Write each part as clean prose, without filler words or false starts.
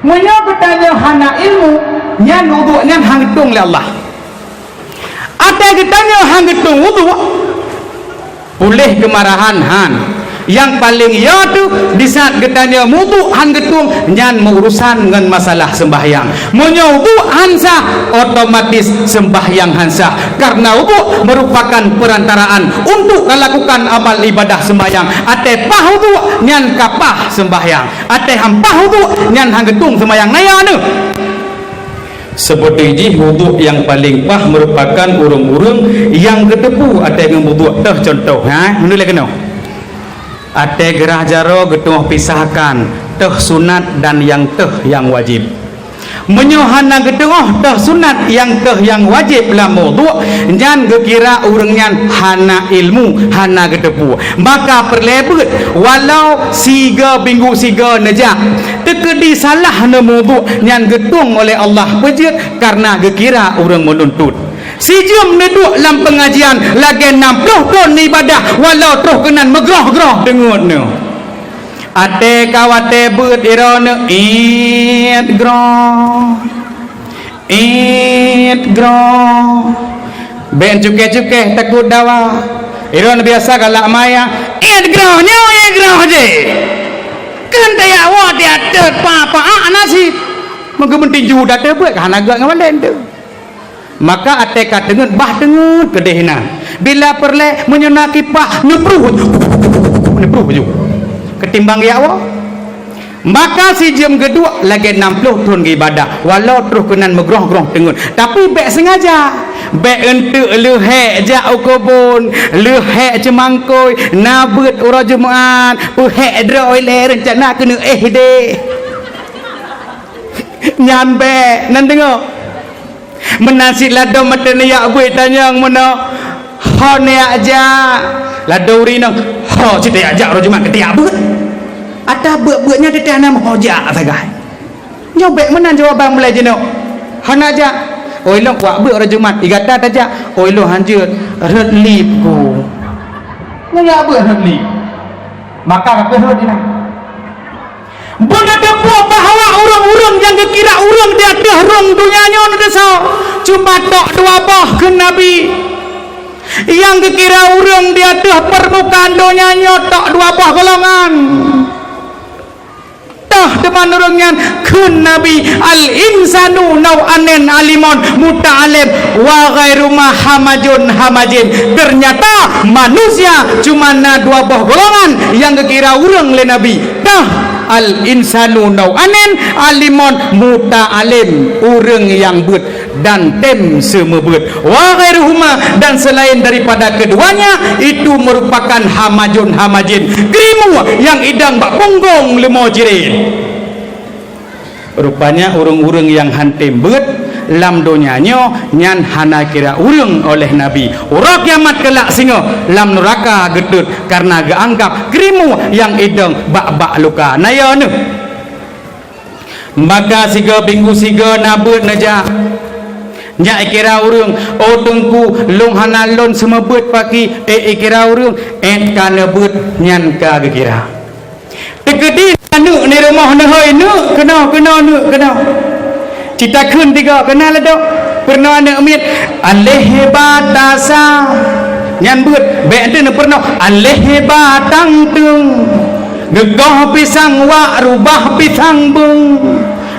Munyo bertanya hana ilmu nyan wudu nyan hangtung le Allah. Ada bertanya hangtung wudu boleh kemarahan han. Yang paling ya tu di saat getanya wudu han getung nyan urusan dengan masalah sembahyang. Munyo wudu hansa otomatis sembahyang hansa karena wudu merupakan perantaraan untuk melakukan amal ibadah sembahyang. Ate pah wudu nyan kapah sembahyang. Ate hampah wudu nyan hang getung sembahyang naya nu. Seperti ji wudu yang paling pah merupakan urung-urung yang ketepu ate dengan wudu teh contoh ha menulai kena ate gerah jaro getuh pisahkan teh sunat dan yang teh yang wajib. Menyohana getuh teh sunat yang teh yang wajib lah wudu jangan gekira urang nyan hana ilmu hana getepu maka perlebet walau siga minggu siga nejak tekedi salah na wudu nyan getung oleh Allah pejit karena gekira urang menuntut. Si jom neduk dalam pengajian lagi 60 tahun ibadah walau terus kenan megroh-groh dengut ni ate kawate beut irona it groh ben cuke-cuke takut dawa irona biasa galak maya it groh je kan daya wa dia tet papa nasi menggementin juda teh beut kana gak ngawalen tu. Maka ate ka dengut bah dengut kedehna bila perle menyonaki pah nepruh je ketimbang ya wa maka si jam kedua lagi 60 tahun ibadah walau terus kenan megroh-groh dengut tapi bek sengaja bek ente lehek jak ukubun lehek cemangkoi nabut ura jemaat pehek droi le rencana kena de nyan bek nan tengok menasi lado mata niak buat tanya mana ho ni aja lado rina ho cita aja ro cuma ketiak buat ada buat-buatnya di tanam hoja sagai nyobek menan jawaban mulai jenuh han aja oi lo buat buat ro jumat igata aja oi lo hanjut red lip ku ngaya buat red lip maka apa red ini bunda depo bahawa urang-urang yang kira urang dia dah rong dunianya nu desa cuma tok dua bah ke nabi yang kira urang dia dah permukaan dunianya tok dua bah golongan dah teman urangnya ke nabi al insanu nau anen alimon muta'alim wa ghairu hamajin ternyata manusia cuma na dua bah golongan yang kira urang le nabi dah al insanu nau anen alimon muta'alim urang yang but dan tem semua but wa ghairuhuma dan selain daripada keduanya itu merupakan hamajin krimu yang idang bak punggong lemo jirin rupanya urang-urang yang hantem but lam donyanya nyan hana kira urang oleh nabi ura kiamat kelak singa lam neraka gedut karena geanggap krimu yang idang bak luka naya nu maka siga minggu siga nabut naja nya kira urang oh tengku long hana lon semebut paki kira urang kana beut nyan ka kira tekedi anu ni rumah ne hoi nu kena nu kena cita kun tiga kenal dok pernah ada umit aleh batasa nyan beut be ente ne pernah aleh batang tung gegoh pisang wa rubah pisang bung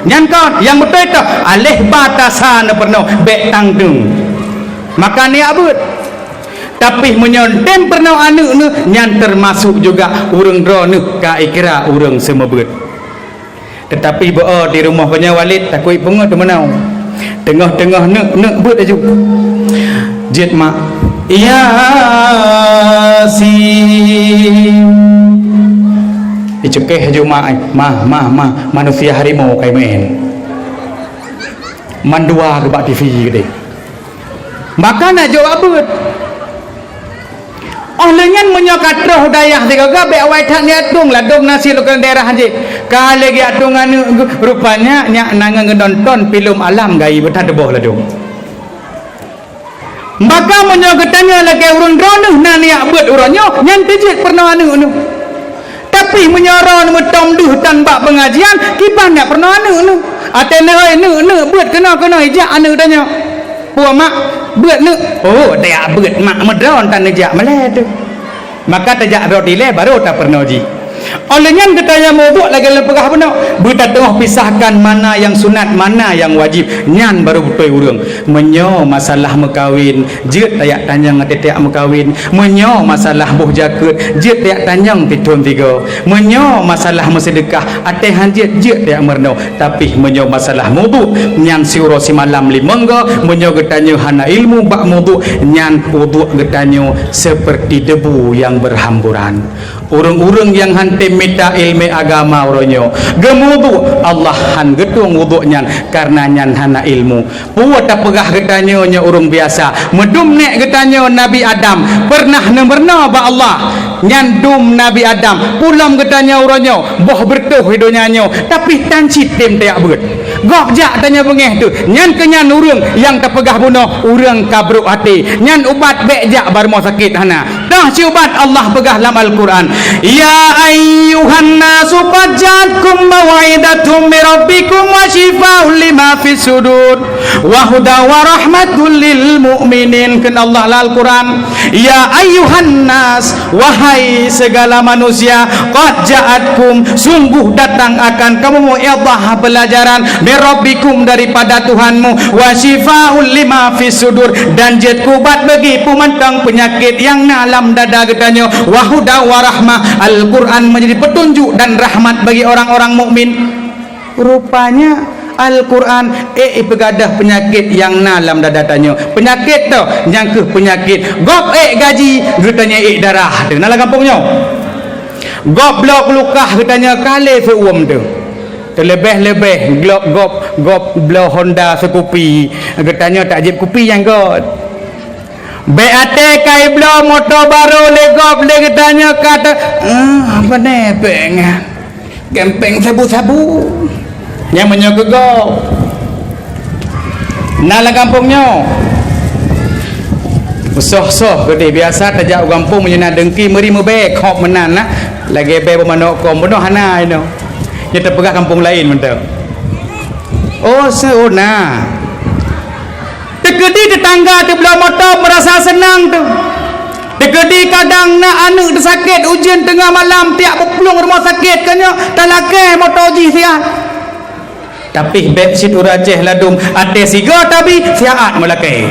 nyan kau yang betul itu aleh batasa ne pernah be tang tung maka ni abut tapi menyontem pernah anu ne nyan termasuk juga urang dro ne ka ikra urang semua beut tetapi bawa di rumah punya walid takut bunga tu menau tengah-tengah nak buat aja jet mak ya si dicekeh aja mak manusia harimau kai main mandua ke bak TV gede maka nak jawab buat lengan menyokat roh dayah tiga gabe awai tak niat tung lah dong nasi lokal daerah aja kalau lagi atung anu rupanya nyak nangan nonton film alam gai betul boh lah dong maka menyokatannya lagi urang dronuh nani buat urangnya yang tejik pernah anu tapi menyara metom duh tan bak pengajian kipan nak pernah anu atene oi nu buat kena ijak anu tanya puak mak buat nu oh tak buat mak medron tan ijak malah tu maka tajak roti le baru tak pernah ji olehnya ketanya mabuk lagi lepegah benar berita tengah pisahkan mana yang sunat mana yang wajib nyan baru betul urang menyo masalah mekawin jeut tayak tanyang tetek mekawin menyo masalah buh jakut jeut tayak tanyang tidun tiga menyo masalah sedekah ateh hanjit jeut tayak merno tapi menyo masalah wudu nyan siuro si malam limangga menyo getanya hana ilmu bak wudu nyan wudu getanya seperti debu yang berhamburan urang-urang yang hantim minta ilmu agama uronyo gemudu Allah han getung wuduknya karena nyan hana ilmu puat tak pegah getanya nya urang biasa medum nek getanya Nabi Adam pernah nemerna ba Allah nyan dum Nabi Adam pulam getanya uronyo boh bertuh hidonyanyo tapi tan citim tak beut gok jak tanya bengeh tu nyan kenyan urang yang tak pegah bunuh urang kabruk hati nyan ubat bek jak bar mau sakit hana dah ciubat Allah pegah dalam Al-Quran ya ayyuhan nasu qad ja'akum maw'idatum min rabbikum wa shifaa'un lima fis sudur wa huda wa rahmatul lil mu'minin kan Allah Al-Quran ya ayyuhan nas wahai segala manusia qad ja'atkum sungguh datang akan kamu mu'idhah pelajaran min rabbikum daripada Tuhanmu wa shifaa'un lima fis sudur dan jet kubat bagi pemantang penyakit yang dalam dada getanya wa huda wa rahmah Al-Quran menjadi petunjuk dan rahmat bagi orang-orang mukmin. Rupanya Al-Quran pegadah penyakit yang dalam dada tanya penyakit tu nyangkeh penyakit gop gaji getanya darah tu nala kampungnya gop blok lukah getanya kale seuam tu terlebih-lebih gop blok Honda sekupi getanya tak jip kupi yang got BAT kai blo motor baru legop le getanya kata apa ne pengen gempeng sabu-sabu yang menyogok nala kampungnya soh gede biasa tajak kampung menyena dengki meri mebe kop menan nah lagi be bermanok kom bodoh hana ino nya terpegah kampung lain mentau oh seona dekedi tetangga tu belah motor merasa senang tu dekedi kadang nak anak dia sakit ujian tengah malam tiap berpulung rumah sakit kanya tak laki motor ji siap tapi bedsheet urajeh ladum ate siga tapi siat melaki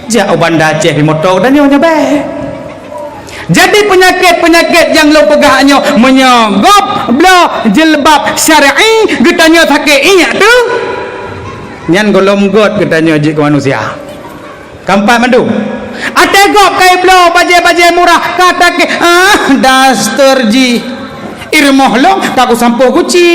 jak bandar Aceh di motor dan nyonya baik jadi penyakit-penyakit yang lo pegahnya menyogop belah jilbab syar'i getanya sakit inyak tu nyan golom got ketanya jik ke manusia kampat mandu ategok kai blo baje-baje murah kata ke daster ji irmoh lo tak ku sampo kuci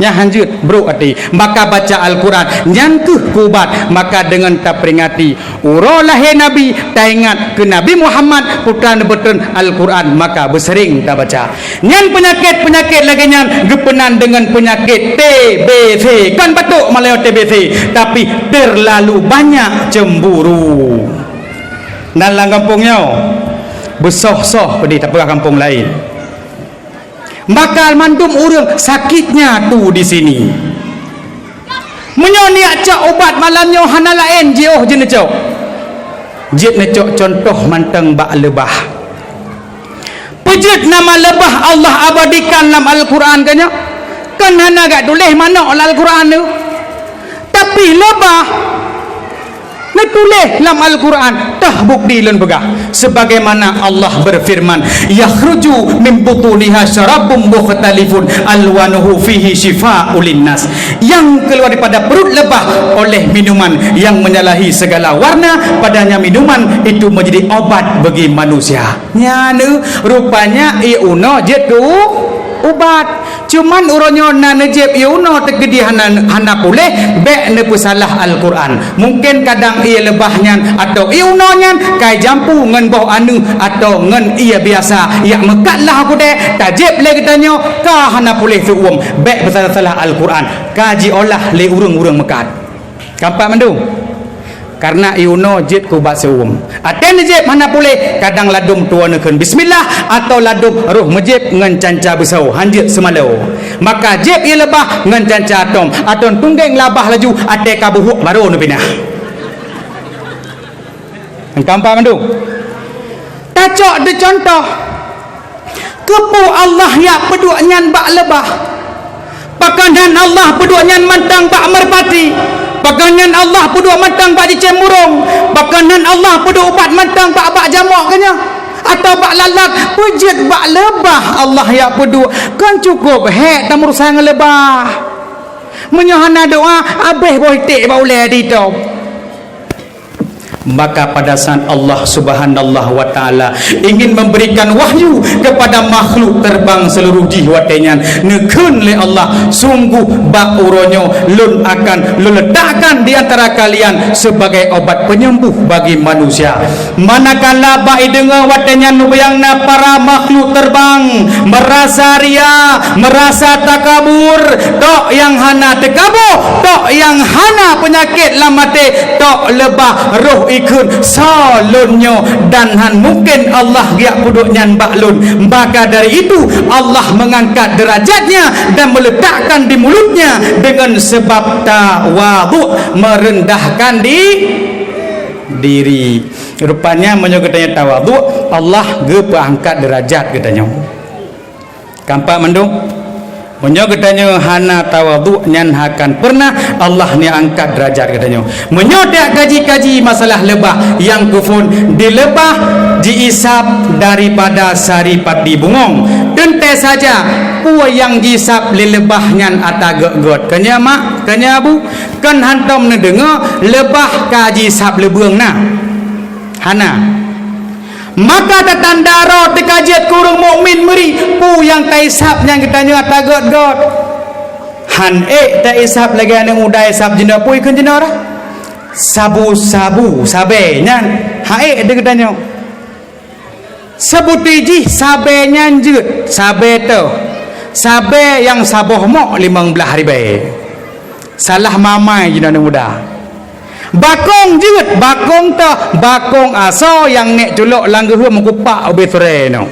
nya hanjut bro ati maka baca Al-Quran nyantuh kubat maka dengan tak peringati urolah Nabi tak ingat ke Nabi Muhammad putra nebeten Al-Quran maka bersering tak baca nyan penyakit lagi nyan gepenan dengan penyakit TBC kan batuk Malaya TBC tapi terlalu banyak cemburu dalam kampungnya besoh-soh pedih tak pernah kampung lain bakal mandum urang sakitnya tu di sini menyoniak cak obat malamnya hana lain jioh jenis cok jit necok contoh manteng bak lebah pejit nama lebah Allah abadikan dalam Al-Quran kanya kan hana gak tulis mana Al-Quran tu tapi lebah nak tulis dalam Al-Quran tah bukti lan begah sebagaimana Allah berfirman yakhruju min butuniha syarabun mukhtalifun alwanuhu fihi shifaa'ul linnas yang keluar daripada perut lebah oleh minuman yang menyalahi segala warna padanya minuman itu menjadi obat bagi manusia nyanu rupanya iuno jetu ubat cuman uronyo na nejeb yuno tegedi hana pulih bek ne pesalah Al-Quran mungkin kadang ia lebahnya atau iuno nyan kai jampu ngan boh anu atau ngan ia biasa ya mekatlah aku dek tajib le getanyo ka hana pulih tu bek pesalah Al-Quran kaji olah le urang-urang mekat kampak mandu karena iuno jit ku bak seum aten jit mana boleh kadang ladum tua nekeun bismillah atau ladum roh mejib ngan canca besau hanjit semalau maka jib ia lebah ngan canca atom aton tunggeng labah laju ate kabuhuk baru nu pindah engkampa mandu tacok de contoh kepu Allah ya peduk nyan bak lebah pakanan Allah peduk nyan mantang bak merpati pakanan Allah peduk mantang bak dicemurung pakanan Allah peduk ubat mantang bak jamak kanya atau bak lalat pejit bak lebah Allah ya peduk kan cukup hek tamurusang lebah menyohana doa abeh boy tik bauleh ditop maka pada saat Allah subhanallah wa ta'ala ingin memberikan wahyu kepada makhluk terbang seluruh jiwatnya nekeun le Allah sungguh bak uronyo lun akan letakkan di antara kalian sebagai obat penyembuh bagi manusia manakala bak dengar watenya nubayangna para makhluk terbang merasa ria merasa takabur tok yang hana tekabur tok yang hana penyakit lamate tok lebah roh ikun salunyo dan han mungkin Allah dia puduknya baklun maka dari itu Allah mengangkat derajatnya dan meletakkan di mulutnya dengan sebab tawadhu merendahkan diri rupanya menyokatanya tawadhu Allah ge angkat derajat katanya kampak mendung menyo katanya hana tawadhu nyan akan pernah Allah ni angkat derajat katanya menyo dak kaji-kaji masalah lebah yang kufun di lebah diisap daripada saripati bungong ente saja puan yang diisap li lebah nyan atagot kanya mak kanya abu kan hantam ne dengar lebah kaji isap lebeung na hana maka tatandaro tekajet kurung mukmin meri pu yang taisap yang katanya tagot god han taisap lagi ane muda isap jenda pui kan jenda ora sabu sabe nyan de katanya sebutiji sabe nyan jeut sabe tu sabe yang saboh mok 15 ribu salah mamai jenda muda bakong jeut bakong tu bakong aso yang nek culok langguh mengkupak obetre no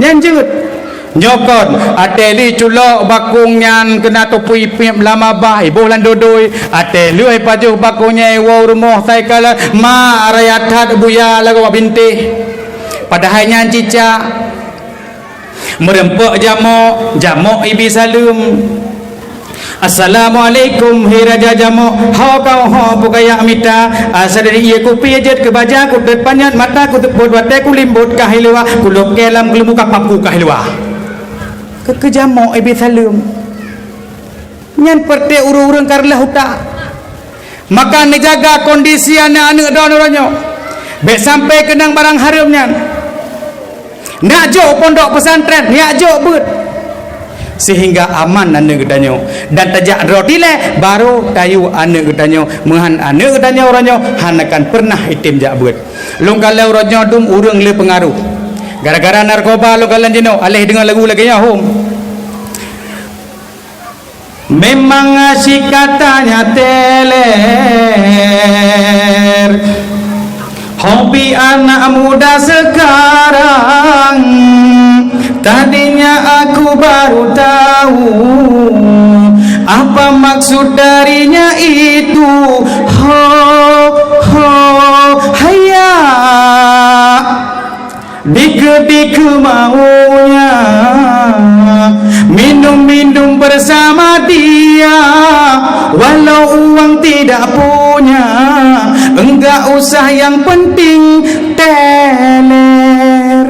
nyan jeut nyokon ateli culok bakong nyan kena topui pip lama bah ibu lan dodoi ateli ai pajuh bakongnya wo rumah tai kala ma rayatat buya lagu binti padahal nyan cicak merempek jamok ibi salum Assalamualaikum hi raja jamu ha kau ha pukaya mita asadari ia ku pijet ke baja ku depannya mata ku teput wate ku limbut kahilwa ku lok kelam ku muka papu kahilwa ke jamu ibi salum nyan perte urung-urung karlah huta maka dijaga kondisi anak-anak donoronyo be sampai kenang barang haramnya nak jo pondok pesantren nak jo but sehingga aman ane gedanyo dan tajak rotile baru kayu ane gedanyo mengan ane gedanyo oranyo hanakan pernah itim jak buat long kalau oranyo dum urang le pengaruh gara-gara narkoba lo kalian jeno alih dengan lagu lagi nya home memang asik katanya teler hobi anak muda sekarang tadinya aku baru tahu apa maksud darinya itu ho haya dik maunya minum bersama dia walau uang tidak punya enggak usah yang penting teler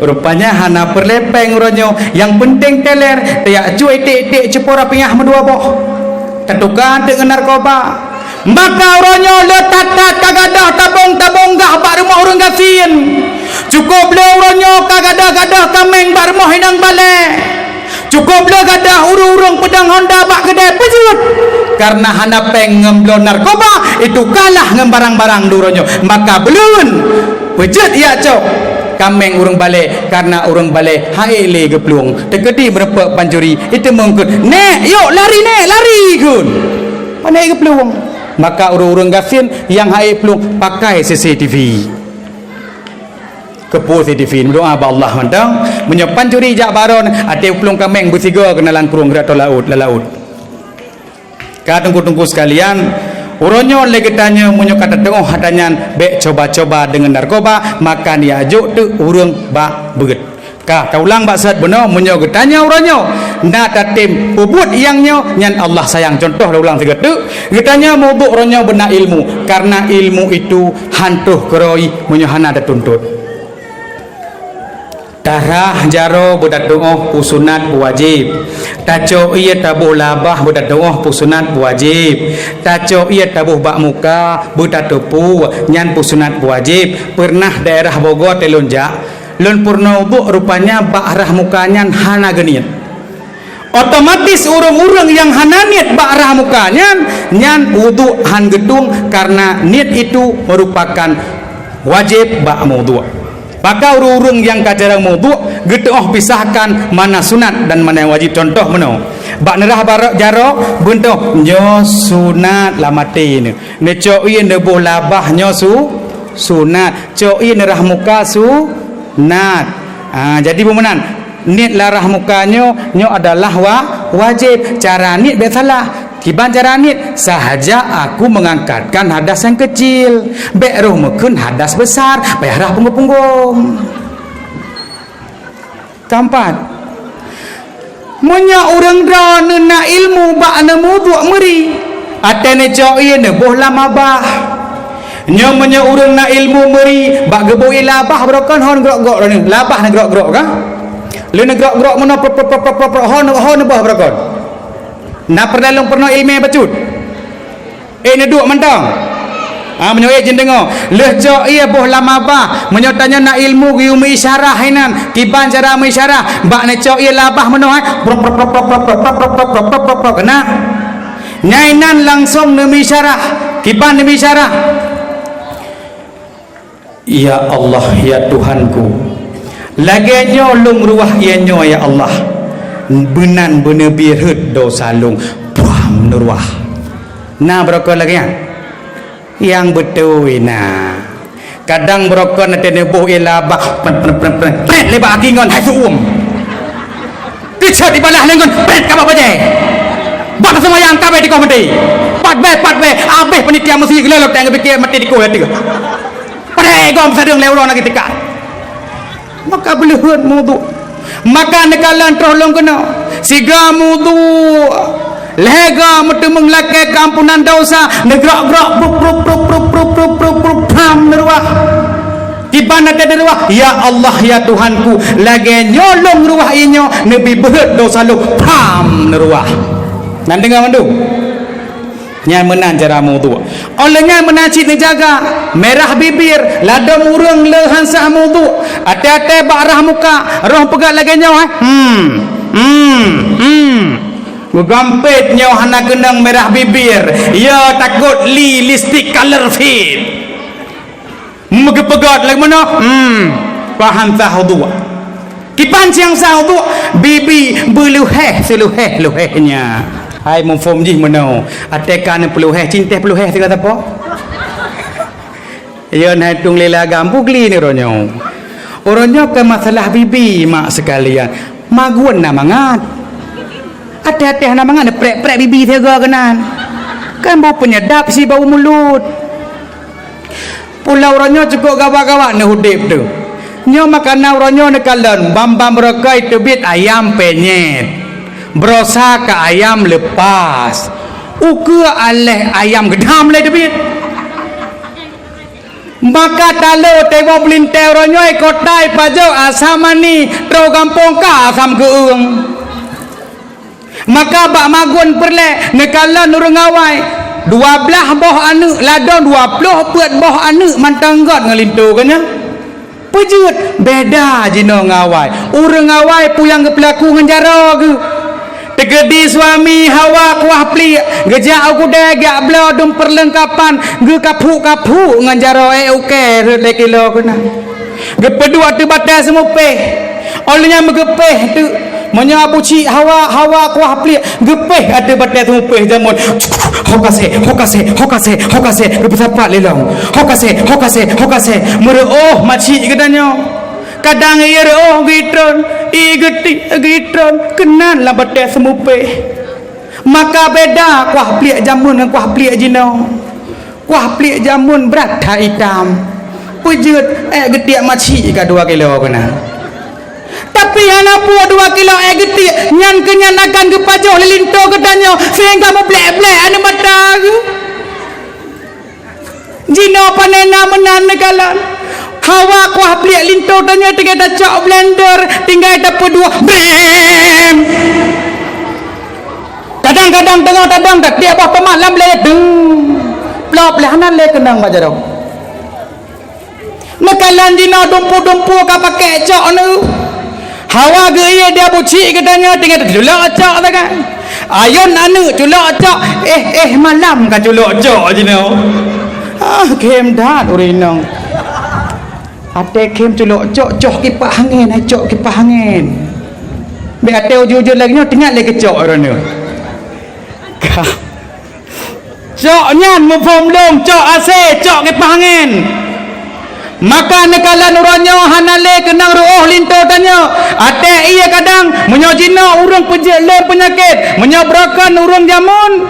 rupanya hana perlepeng ronyo yang penting teler tiak cuy tik cepora pingah medua boh tetukan dengan narkoba maka ronyo letat kagadah tabung gah bak rumah orang gafin cukup le ronyo kagadah kameng bak rumah hinang balik cukup le gadah urung pedang Honda bak kedai pejut karena hana peng ngemblon narkoba itu kalah ngem barang-barang duronyo maka belun pejut ya cok kameng urang balik karena urang balik haile gepluang tekedi berapa pancuri itu mengkut nek yuk lari gun pandai gepluang maka urang-urang gasin yang hai pelung pakai CCTV kepu CCTV doa ba Allah mandang menyepan curi jak baron ate pelung kameng bertiga kenalan kurung gerak laut laut ka tunggu-tunggu sekalian uronyo lagi tanya munyo kata tengok hadanyan be coba-coba dengan narkoba maka dia ajuk tu urang ba beget ka kaulang ba sat benar munyo getanya uronyo na tatim ubud iangnyo nyan Allah sayang contoh ulang tiga tu getanya mubuk uronyo benar ilmu karena ilmu itu hantuh keroi munyo hana ada tuntut darah jaro budak doa pusunat wajib taco ia tabuh labah budak doa pusunat wajib taco ia tabuh bak muka budak tepu nyan pusunat wajib pernah daerah Bogor telunjak lun purna ubuk rupanya bak arah mukanya hana geniat otomatis urang-urang yang hana niat bak arah mukanya nyan wudu han gedung karena niat itu merupakan wajib bak wudu. Maka urung yang kajarang muduk geteuh pisahkan mana sunat dan mana yang wajib contoh meno bak nerah barak jaro buntoh nyo sunat lamati ni neco ieu nebuh labah nyo sunat co ieu nerah muka sunat jadi pemenan niat larah mukanyo nyo adalah wajib cara niat be salah kiban cara niat sahaja aku mengangkatkan hadas yang kecil beruh mekun hadas besar bayarah punggung tempat munya urang drone na ilmu bak na muduk meri atene coi ne boh lama bah nyo munya urang na ilmu meri bak geboi labah brokon hon grok-grok ni labah na grok-grok ka lu na grok-grok mana hon bah brokon na perdalung pernah ilmu bacut ni duk mentang menyo jen dengo leh cok ia boh lama bah menyo tanya na ilmu giu isyarah hinan kiban cara isyarah bak ne cok ia labah meno kena nyainan langsung ne isyarah kiban ne isyarah ya Allah ya Tuhanku lagenyo lung ruah ianyo ya Allah benan bener birhut dosa lung puam nurwah na berokon lagi yang betul na kadang berokon ada nebuh ilabah pret lebah aki ngon hai suum ticat ibalah lengon pret kabah baje bak semua yang kabeh di komedi pat be abeh penitia mesti gelelok tang pikir mati di kuat tiga pada gom sadung lewro lagi tikar maka belehut mudu maka nekalan terolong kena siga mudu lega mutu menglake kampunan dosa negrak-grak pam nerwah tibana te nerwah ya Allah ya Tuhanku lagi nyolong ruah inyo nabi berat dosa lu pam nerwah nan dengar mandu nya menan cara mudu olehnya menacit ni jaga merah bibir ladam urang lehan sah mudu ate-ate barah muka roh pegat lagi nyawa gampet nyawa hana kenang merah bibir ya takut lipstick color fit megepegat lagi mana paham sah wudu kipan siang sah wudu bibi beluheh luhehnya hai mumfom jih menau atekan peluheh cinta peluheh kata apa ya naik tung lela gampu gli ni ronyo oronyo ke masalah bibi mak sekalian maguan na mangat hati-hati na mangat prek bibi tega kenan kan bau penyedap si bau mulut pulau ronyo cukup gawak-gawak ni hudip tu nyo makan na ronyo ni kalan bam-bam rekai tebit ayam penyet berosa ke ayam lepas uke aleh ayam gedam le debit maka talo tewo belintai ronyoi kotai pajo asamani tro kampung ka asam keung maka bak magun perle nekala nurung awai 12 boh anu ladon 20 puat boh anu mantanggot ngelintu kanya pejut beda jino ngawai urang ngawai puyang ke pelaku ngenjaro ke tegedi suami hawa kuah pli gejak aku degak bela dum perlengkapan ge kapu nganjaro oke rede kilo kena ge pedua tu batas semupe olehnya megepeh tu Menyo Abu Cik Hawa kuah pelik gepeh ada batai tumpeh jamun. Hokase bersapat lelong. Hokase. Mure oh makcik katanya. Kadang ia oh gitron, gitron kenan lah batai semupeh. Maka beda kuah pelik jamun dengan kuah pelik jino. Kuah pelik jamun berat hitam. Pujut getiak makcik ka 2 kilo kena. Tapi anak puak 2 kilo getik nyan kenyan akan ke pajoh lelinto katanya sehingga memblek-blek ane mata ke jino panena menan negalan hawa kuah pelik linto tanya tinggal dacok blender tinggal dapat 2 brem kadang-kadang tengah tadang tak dia apa malam le deng plop lehanan le kenang bajarok nekalan jino dumpu ka pakai cok nu hawa gaya dia bucik katanya tinggal culak acak tak kan ayun anu culak acak malam kan culak acak je no kem dah urinong ate kem culak acak cok kipas angin cok kipas angin be ate ujur-ujur lagi no tinggal lagi cok orang ni cok nyan mufum dong cok ase cok kipas angin maka nekalan uranyo hanale kenang ruh linto tanya ate iya kadang menyojina urang pejelur penyakit menyobrakan urang jamun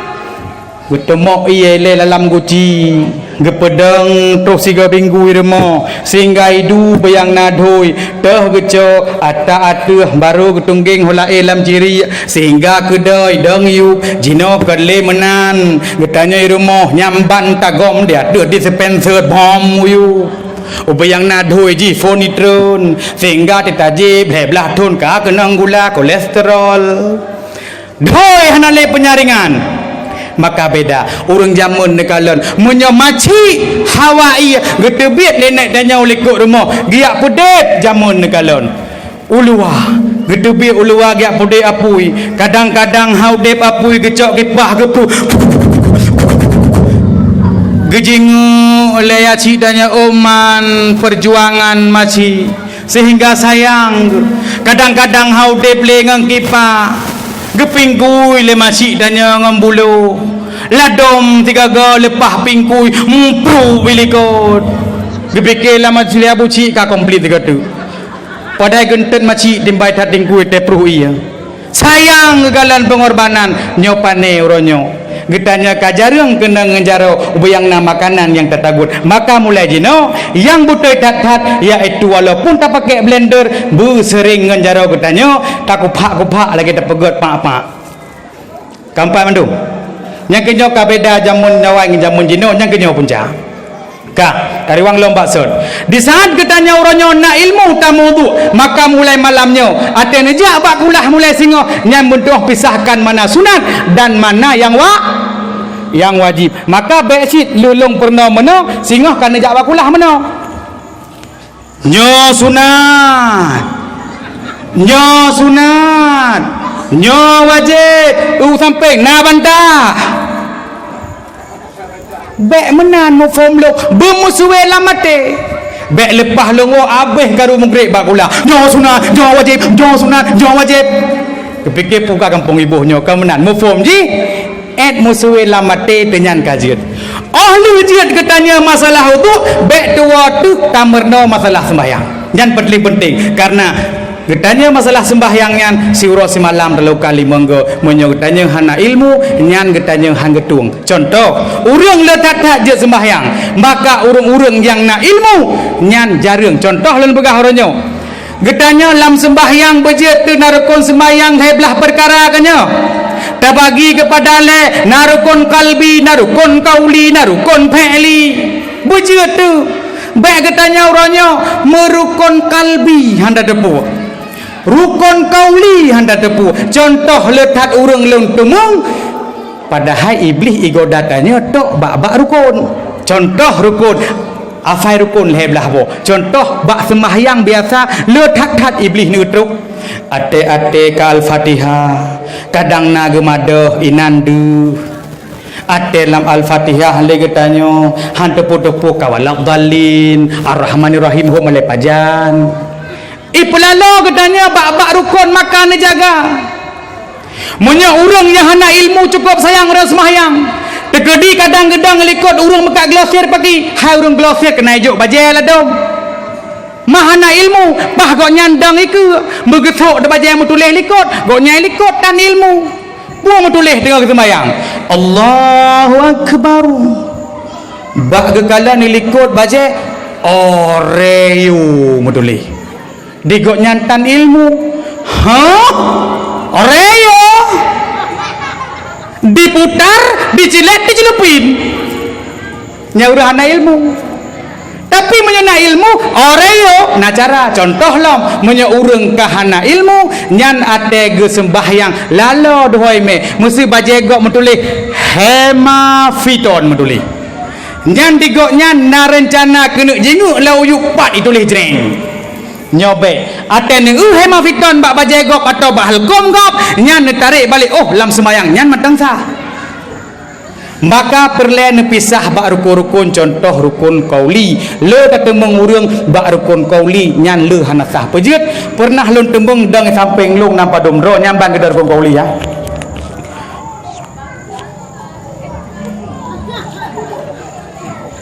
gutemok iya le dalam guci gepedeng terus 3 minggu irmo sehingga idu bayang nadoi teh geco ata atuh baru getungging hola elam ciri sehingga kedai deng yuk jino kedle menan getanya irmo nyamban tagom dia de dispenser bom yu ubayang nadoi ji fonitron sehingga titaji belah tun ka kenang gula kolesterol doi hanale penyaringan maka beda urang jamun nekalan munyo maci hawai gedebit lenek danya ulikuk rumah giak pedep jamun nekalan ulua gedebit ulua giak pedep apui kadang-kadang haudep apui gecok kipah gepu gejingu oleh aci danya oman perjuangan maci sehingga sayang kadang-kadang haudep lengang kipah gepingkui le masih danya ngambulu ladom 3 ga lepah pingkui mumpu bilikot gepikir lama celia buci ka komplit gatu padai genten macik timbai tat tingkui te pruh iya sayang galan pengorbanan nyopane uronyo getanya kajarang kena ngenjaro ubayang na makanan yang tatagut maka mulai jino yang butuh tat yaitu walaupun tak pakai blender sering ngenjaro getanya tak kupak lagi tak pegot pak kampai mandu yang kenyo kabeda jamun nyawang jamun jino yang kenyo punca ka kariwang lomba sod di saat getanya uronyo na ilmu tamudu maka mulai malamnya atene jak bak kulah mulai singo nyam bentuk pisahkan mana sunat dan mana yang wajib maka besit lulung pernah meno singoh kana jak bak kulah meno nyo sunat nyo wajib sampai na bantah bek menan mufom lok bemusuwe lamate bek lepah longo abeh karu menggrek bakula nyo sunat nyo wajib kepikir puka kampung ibuhnya kau menan mufom ji musuwe lamate tenyan kajiat ahli jiat ketanya masalah itu bek tua tu tamerno masalah sembahyang dan penting karena getanya masalah sembahyangnya siuro semalam terlalu kali monggo menyo getanya hana ilmu nyan getanya han getung contoh urang letak je sembahyang maka urang-urang yang na ilmu nyan jarang contoh lain begah oronyo getanya lam sembahyang bejet tu narukun sembahyang heblah perkara kanyo tak bagi kepada le narukun kalbi narukun kauli narukun fi'li bejet tu baik getanya oronyo merukun kalbi handa depu rukun kauli handa tepu contoh letak urang lentumung padahal iblis ego datanya tok bak rukun contoh rukun afai rukun leblah bo contoh bak sembahyang biasa letak iblis nutruk ate ka al-fatihah kadang na gemadah inandu ate lam al-fatihah lagi tanyo han tepu-tepu kawalak dalin ar-rahmanir rahim ho male pajan Ipelalo katanya bak rukun makan jaga. Munya urang yang hana ilmu cukup sayang orang sembahyang. Tegedi kadang-kadang likut urang mekat glosir pagi. Hai urang glosir kena ijuk bajai lah dong. Mahana ilmu bah gok nyandang iku begetuk de bajai mu tulis likut, gok nyai likut tan ilmu. Buang mu tulis tengah sembahyang. Allahu akbar. Bak gekala ni likut bajai Oreo mu tulis. Digok nyantan ilmu. Oreo diputar, dicilet, dicelupin. Nyaurahana ilmu. Tapi menyana ilmu Oreo na cara contoh lom menya urang kahana ilmu nyan ate ge sembahyang lalo dohoi me mesti bajegok metulih hemafiton metulih. Nyan digok nyan na rencana kena jenguk lau yuk pat itulih jreng. Nyobe ate ne hemafiton bak bajegok atau bak halkom gop nyan tarik balik oh lam sembahyang nyan matang sah. Maka perlu pisah bak rukun-rukun contoh rukun qauli le kata mengurang bak rukun qauli nyan le hana sah pejet pernah lun tembung dang samping lung nampak domro nyambang ke rukun qauli ya.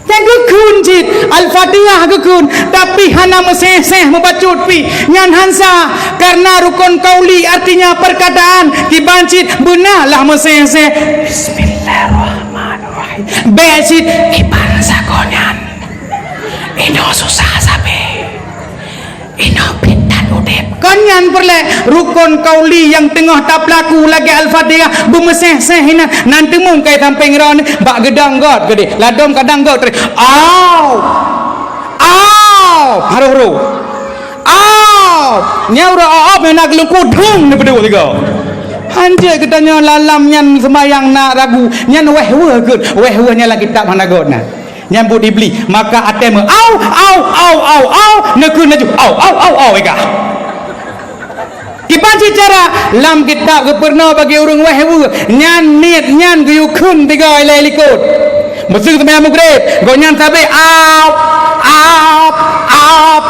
Yang kekun jit Al-Fatihah kekun tapi hana meseh-seh membacut pi nyan hansa karena rukun qauli artinya perkataan kibancit benarlah meseh-seh Bismillahirrahmanirrahim besit iban sakonyan ino susah sabe ino pintan udep konyan perle rukun qauli yang tengah tak pelaku lagi Al-Fatihah bumeseh-seh hina nanti mung kai samping ron bak gedang god gede ladom kadang god au haru au nyaura op nak lungku dung ni berdua tiga anjay katanya lalam nyan sembayang nak ragu nyan weh-weh ke weh-weh nya lagi tak mana god nah nyambut dibeli maka atema au nekun naju au eka kipanci cara lam kitab ke pernah bagi urang weh-weh nyan niat nyan guyukun tiga ilai likut mesti sembahyang maghrib go nyan sabe au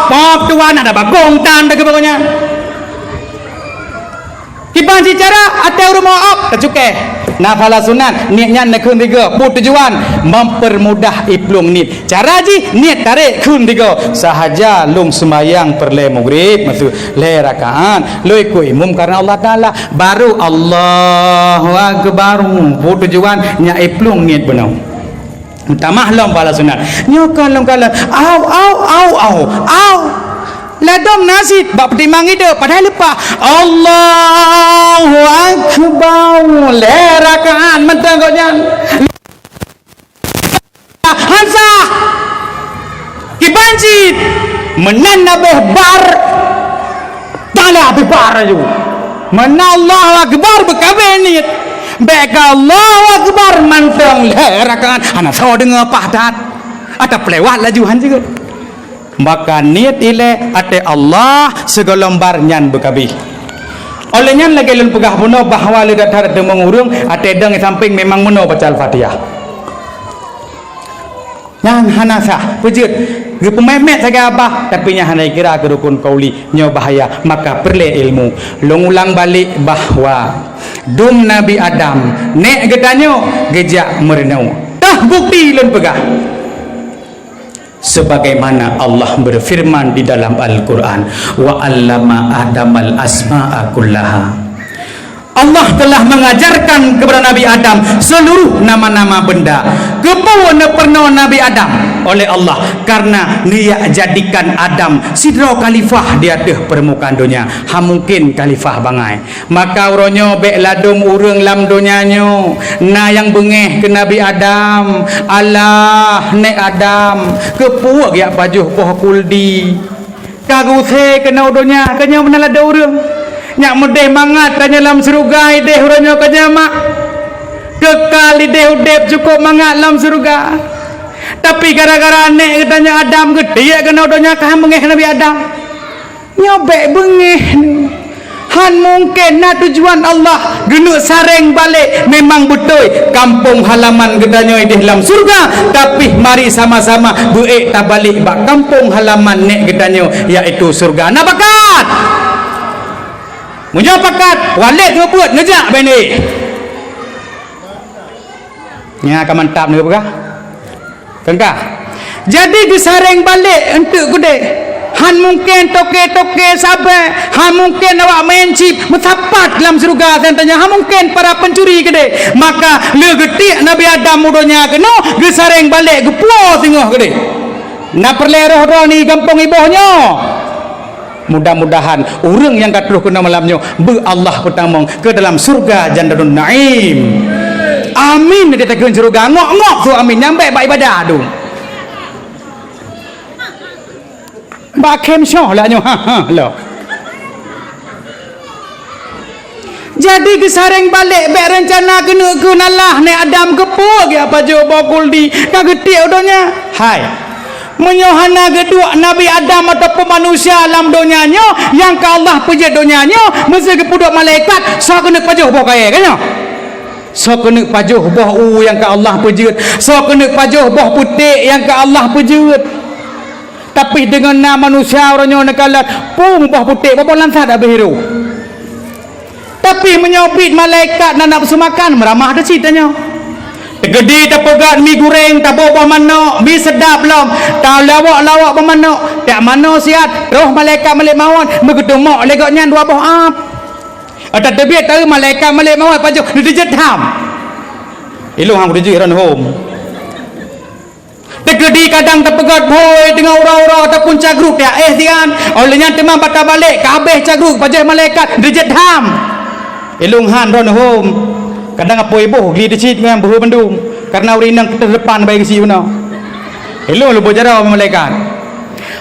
pop tuan ada bagong tan bagi pokoknya kipanci cara ate urang maaf tercuke nafala sunat niatnya nak kun tiga put tujuan mempermudah iplung nit cara ji niat tarik kun tiga sahaja lung sembayang perle maghrib maksud le rakaat le ku imum karena Allah Taala baru Allahu akbar put tujuan nya iplung nit benau tamah lom pala sunat nyokan lom kala au ladom nasi bak pertimbang ide padahal lepas Allahu akbar le rakaat mentang gojan hansa kibanjit menan nabeh bar tala bebar ju mana Allahu akbar bekabe niat beka Allahu akbar mentang le rakaat ana tho dengar pahdat atau pelewat laju han juga maka niat ile ate Allah segelembar nyan bekabi oleh nyan lagi lun pegah puno bahawa le datar de mengurung ate deng samping memang meno baca Al-Fatihah nyan hanasa pujut ge pememet saga abah tapi nya hanai kira ke rukun qauli nyo bahaya maka perle ilmu longulang balik bahwa dum Nabi Adam nek gedanyo gejak merenau dah bukti lun pegah sebagaimana Allah berfirman di dalam Al-Quran wa 'allama Adamal asma'a kullaha Allah telah mengajarkan kepada Nabi Adam seluruh nama-nama benda kepawana pernah Nabi Adam oleh Allah karena dia jadikan Adam sidra khalifah di atas permukaan dunia ha mungkin khalifah bangai maka uronyo bek ladum urang lam dunianyo na yang bengeh ke Nabi Adam Allah nek Adam kepuak ya pajuh poh kuldi kaguse kena dunia kanya menalada urang nyak medeh mangat tanya lam surga ideh uranyo kanya mak kekal ideh udep cukup mangat lam surga tapi gara-gara nek katanya Adam gede kena donya kah mengeh Nabi Adam nyobek bengeh Han mungkin nak tujuan Allah guna sareng balik memang betul kampung halaman gedanya di dalam surga, tapi mari sama-sama buik tak balik bak kampung halaman nek gedanya iaitu surga. Nak pakat munyo pakat walik tu buat ngejak bini nya ka mantap ni apa kah jadi disareng balik untuk gede. Han mungkin toke-toke sabar, han mungkin awak main chip metapat dalam surga tanya, han mungkin para pencuri gede, maka le getik Nabi Adam mudonya kena gesareng balik ke pulau tengah gede. Nak perleroh roh ni gampang ibuhnya. Mudah-mudahan orang yang kat kena malamnya be Allah pertama ke dalam surga Jannatul Naim. Amin dia tak ke surga ngok-ngok tu amin nyampe bak ibadah tu. Bak kem syah lah nyo lah. Jadi kesareng balik bek rencana kena ke nalah ni Adam kepo ke apa jo bakul di kagetik odanya. Hai. Menyohana kedua Nabi Adam ataupun manusia alam donyanya yang ke Allah pejat donyanya mesti ke puduk malaikat so kena pajuh boh kaya kan? So kena pajuh boh yang ke Allah pejat. So kena pajuh boh putih yang ke Allah pejat. Tapi dengan nama manusia orangnya nekalat pung bah putih apa lansat dah berhiru. Tapi menyopit malaikat nak nafsu makan meramah dah ceritanya. Tegedi tak pegat mi goreng tak bawa mana mi sedap belum. Tak lawak-lawak mana. Tak mana sihat. Roh malaikat malik mawon begitu mak legoknya dua boh ap. Atas tebiat tahu malaikat malik mawon pajuk dia jedham. Ilu hang rujuk ran home. Tegedi kadang terpegat boy dengan ura-ura ataupun cagruk ya tian olehnya temang patah balik ke habis cagruk pajak malaikat dijedham ilung han ron home kadang apa ibu gli dicit dengan buhu bandung karena urinang ke depan baik si una ilung lu bojara malaikat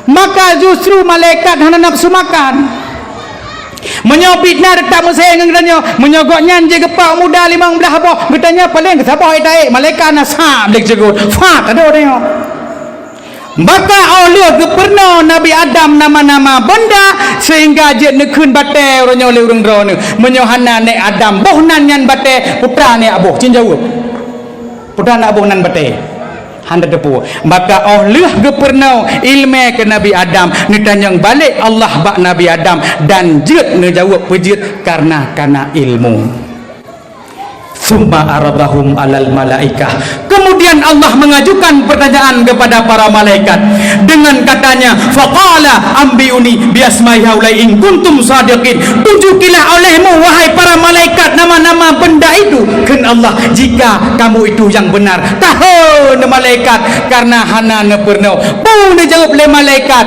maka justru malaikat hana nafsu makan menyobit na detak mesej ngannya menyogoknya je gepak muda 15 boh getanya paling kesabah taik malaikat nasab lek jegut fat ada dia maka Allah gubernur Nabi Adam nama-nama benda sehingga je nekun bate orangnya oleh urang drone menyohana nek Adam boh nan nyan bate putra ne abuh cin jauh putra nak abuh nan bate handa depu maka Allah gubernur ilmu ke Nabi Adam ni tanyang balik Allah bak Nabi Adam dan jet ne jawab pejit karena ilmu. Summa aradahum alal malaikah. Kemudian Allah mengajukan pertanyaan kepada para malaikat dengan katanya faqala ambiuni biasma'i haulai in kuntum sadiqin. Tunjukilah olehmu wahai para malaikat nama-nama benda itu kan Allah jika kamu itu yang benar. Tahu malaikat karena hana neperno pun dijawab oleh malaikat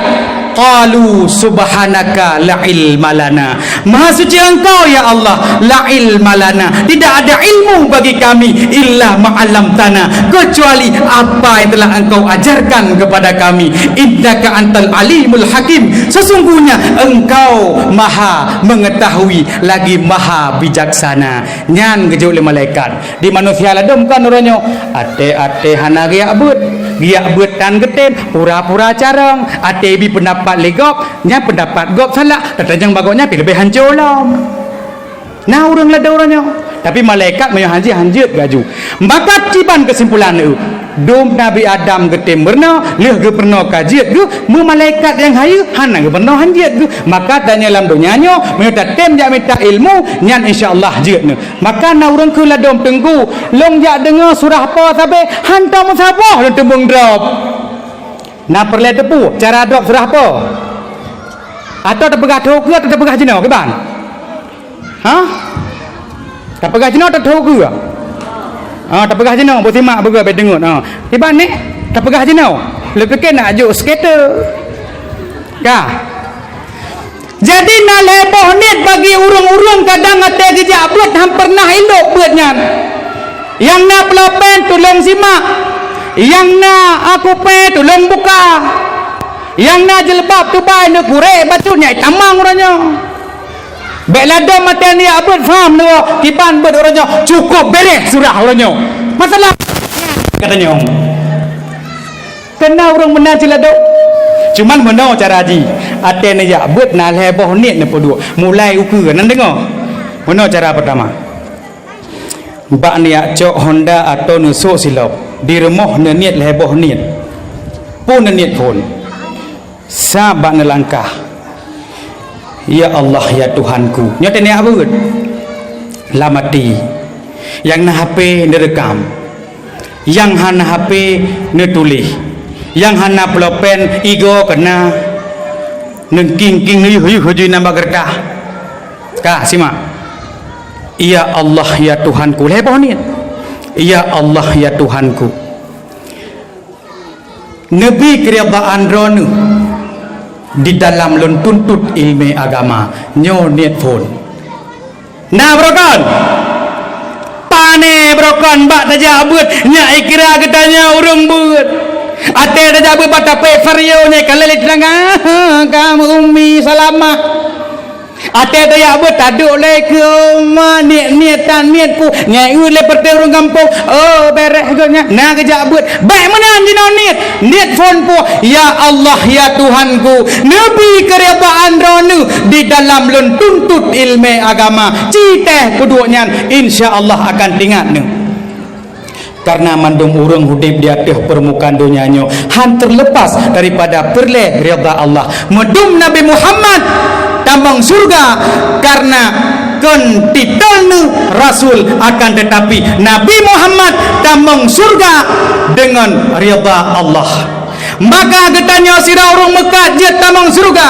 qalu subhanaka la ilma lana. Maha suci engkau ya Allah, la ilma lana. Tidak ada ilmu bagi kami illa ma'allamtana, kecuali apa yang telah engkau ajarkan kepada kami. Innaka antal alimul hakim. Sesungguhnya engkau maha mengetahui lagi maha bijaksana. Nyan gejau oleh malaikat. Di manusia ladum kan orangnya ate hana riak beut tan getem pura-pura carang ate bi pendapat legok nya pendapat gop salah tatang bagoknya pi lebih hancur lah nah urang lada orangnya tapi malaikat menyo hanjit gaju maka ciban kesimpulan itu dom Nabi Adam getem berna leh ge pernah kajiat ge mu malaikat yang hayu hana ge pernah hanjit ge maka tanya dalam dunianya minta tem jak minta ilmu nyan insyaallah jeutna maka na urang ke ladom tenggu long jak dengar surah apa sabe hantam musabah dan tembung drop na perle tepu cara drop surah apa atau terpegah tahu ke atau terpegah jenau ke ban ha terpegah jenau atau tahu ke tak pegah jenau buat simak bergerak baik dengut tiba ni tak pegah jenau lebih fikir nak ajuk skater kah jadi nak leboh nit bagi urung-urung kadang ate gejak buat ham pernah elok buatnya yang nak pelapen tolong simak yang nak aku pe tolong buka yang nak jelbab tu bai nak kurek batunya tamang orangnya baik ladam mata ni abad faham ni kiban ber orangnya cukup beres surah orangnya masalah katanya kena orang benar sila dok Cuman mana cara haji? Ate ni jak bet na leboh niat na poduk. Mulai ukur nan dengar. Mana cara pertama? Bak niat cok Honda atau nusuk silap. Di rumah na niat leboh niat. Pun na niat pun. Sabak na langkah. Ya Allah ya Tuhanku. Nyata ni apa bet? Lamati. Yang na HP ni rekam. Yang hana HP ni tulis. Yang hana pelopen igo kena nengking ni huju nambah gertah. Kah simak. Ya Allah ya Tuhanku. Leboh ni. Ya Allah ya Tuhanku. Nabi keridaan ronu di dalam lon tuntut ilmu agama nyo niat pun. Nah brokan. Pane brokan bak tajak beut nya ikra katanya urang beut. Ate tajak beut bata pe vario nya kalelit tangga kamu ummi salamah. Ate tajak beut taduk le ke ma niatan niatku nyai le perte urang kampung. Oh beres gonya. Nah kejak beut. Baik mana dino niat phone po ya Allah ya Tuhanku. Nabi keridaan ronu di dalam lon tuntut ilmu agama. Citeh keduanya insya-Allah akan tingat nu. Karena mandum urang hudip di atas permukaan dunianya han terlepas daripada perle ridha Allah. Medum Nabi Muhammad tambang surga karena kon titelnu rasul, akan tetapi Nabi Muhammad tambang surga dengan ridha Allah. Maka katanya sira orang Mekah dia tambang surga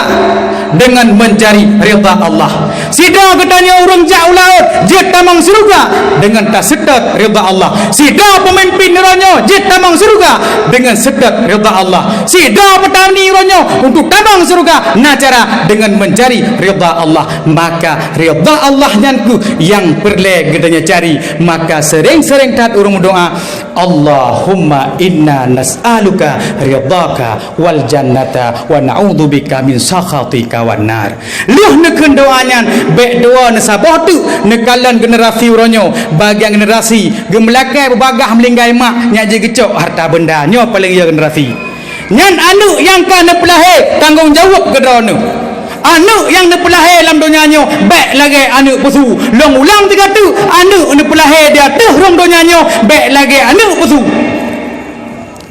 dengan mencari ridha Allah. Sida katanya orang jauh laut dia tambang surga dengan tak sedot ridha Allah. Sida pemimpin ronyo dia tambang surga dengan sedot ridha Allah. Sida petani ronyo untuk tambang surga nah cara dengan mencari ridha Allah. Maka ridha Allah nyanku yang perle katanya cari. Maka sering-sering tat urang doa Allahumma inna nas'aluka ridhaka wal jannata wa na'udzubika min sakhatika wan nar. Luh nekeun doanya baik doa nasabah tu nekalan generasi uronyo bagian generasi gemelakai berbagah melinggai mak nya je gecok harta benda nyo paling ya generasi. Nyan anu yang kana pelahe tanggungjawab kedrono. Anu yang nepelahe dalam dunia nyo baik lagi anu pesu long ulang tiga tu anu nepelahe dia tuh rong dunia nyo baik lagi anu pesu.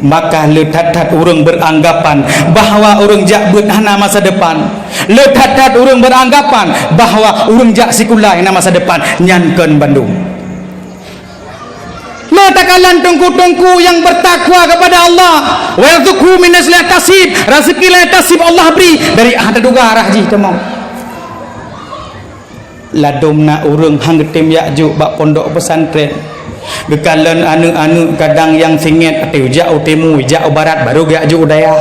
Maka letat-tat orang beranggapan bahawa orang jak beut hana masa depan. Letat-tat orang beranggapan bahawa orang jak sekolah hana masa depan. Nyankeun Bandung. Letakalan tungku-tungku yang bertakwa kepada Allah. Wa yarzuqhu min asli tasib. Rezeki la tasib Allah beri dari ada duga arah ji temau. Ladomna urang hang getem yakjuk bak pondok pesantren. Gekalan anu-anu kadang yang singit atu jauh timur jauh barat baru yakjuk daya.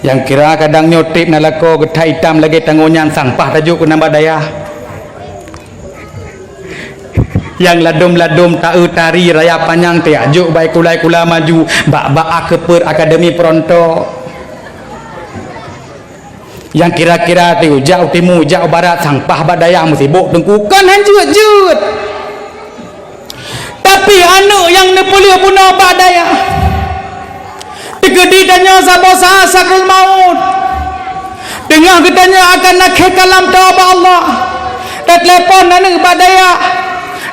Yang kira kadang nyotip nalako getah hitam lagi tangonyan sampah tajuk ke nambah daya. Yang ladom-ladom tahu tari raya panjang tiajuk baik kulai-kula maju bak-bak akeper akademi Peronto. Yang kira-kira tu jauh timur jauh barat sampah badaya musibuk tengkukan hanjut-jut. Tapi anu yang nepulih punah badaya digedi tanya sabosa sakrul maut tengah gedanya akan nak kalam taubat Allah dan telepon anu badaya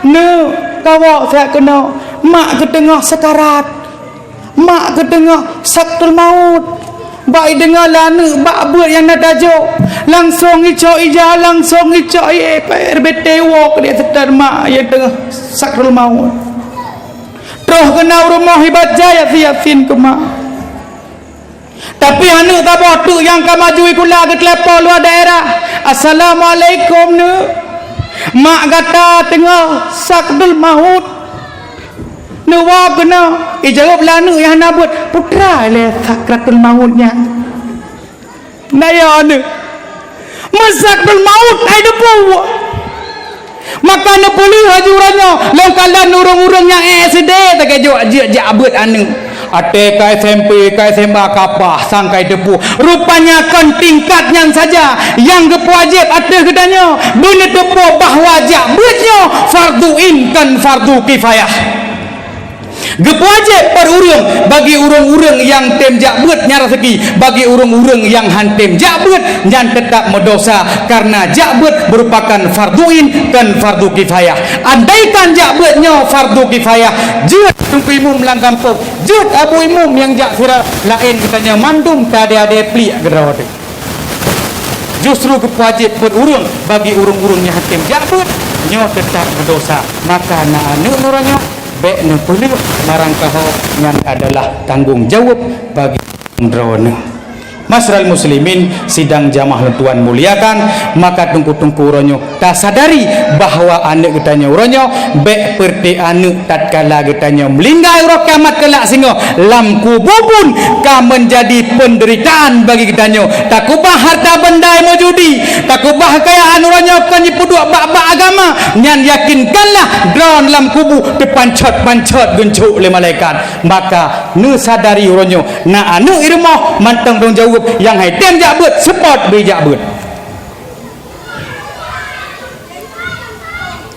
nu kawak saya kena mak ke tengah sekarat, mak ke tengah saktul maut. Baik dengar lanu bak buat yang nak tajuk langsung icok ija langsung icok RBT walk dia setar mak yang tengah saktul maut. Terus kena rumah hibat jaya siapin ke mak. Tapi anu tak botu yang ka majui kula ke telepon luar daerah. Assalamualaikum nu. Mak kata tengah sakdul maut nuwa kena jawab lanu yang nak buat putra le sakratul mautnya naya anu masakdul maut ai depu maka nak boleh hajurannya lengkalan urang-urang yang SD tak kejok ajak abut anu ate ka SMP ka SMA kapah sangkai depu rupanya kon tingkatnya saja yang gepu wajib ate gedanya bener depu bahawa ajak buatnya fardu in kan fardu kifayah. Gepuaje per urang bagi urang-urang yang tem jakbeut nya rezeki, bagi urang-urang yang hantem jakbeut nyan tetap mendosa karena jakbeut merupakan farduin dan fardu kifayah. Andaikan jakbeutnya fardu kifayah, jeut tumpu imum lang kampung, jeut abu imum yang jak sira lain katanya mandum tak ada pli gerawat. Justru kepuaje per urang bagi urang-urang yang hantem jakbeut nyo tetap berdosa, maka na anu nuranyo baik ne perlu marang kaho yang adalah tanggung jawab bagi drone. Masral muslimin sidang jamaah tuan muliakan, maka tungku-tungku uronyo tak sadari bahawa anak getanya uronyo baik perti anak tatkala getanya melinggai urok kiamat kelak singo lam kubur pun ka menjadi penderitaan bagi getanya. Tak kubah harta benda yang judi, tak kubah kekayaan uronyo kan dipuduk bak-bak agama, nyan yakinkanlah drone lam kubur depancot-pancot gencuk oleh malaikat. Maka ne sadari uronyo na anak irmah mantang dong jawab yang hai tem jakbeut support be jakbeut.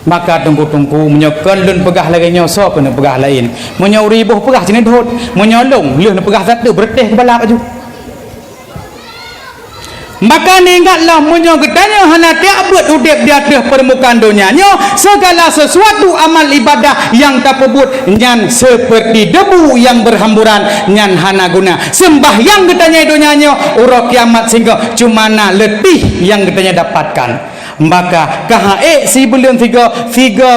Maka tungku-tungku menyokan lun pegah lagi nyoso kena pegah lain, menyo ribuh pegah sini dot, menyolong lun pegah satu berteh kepala baju. Maka ni ingatlah munyo getanya hana tiabut udip di atas permukaan dunia nyo segala sesuatu amal ibadah yang tak pebut nyan seperti debu yang berhamburan nyan hana guna. Sembahyang getanya dunia nyo urok kiamat sehingga cumana letih yang getanya dapatkan. Maka kahae si belum tiga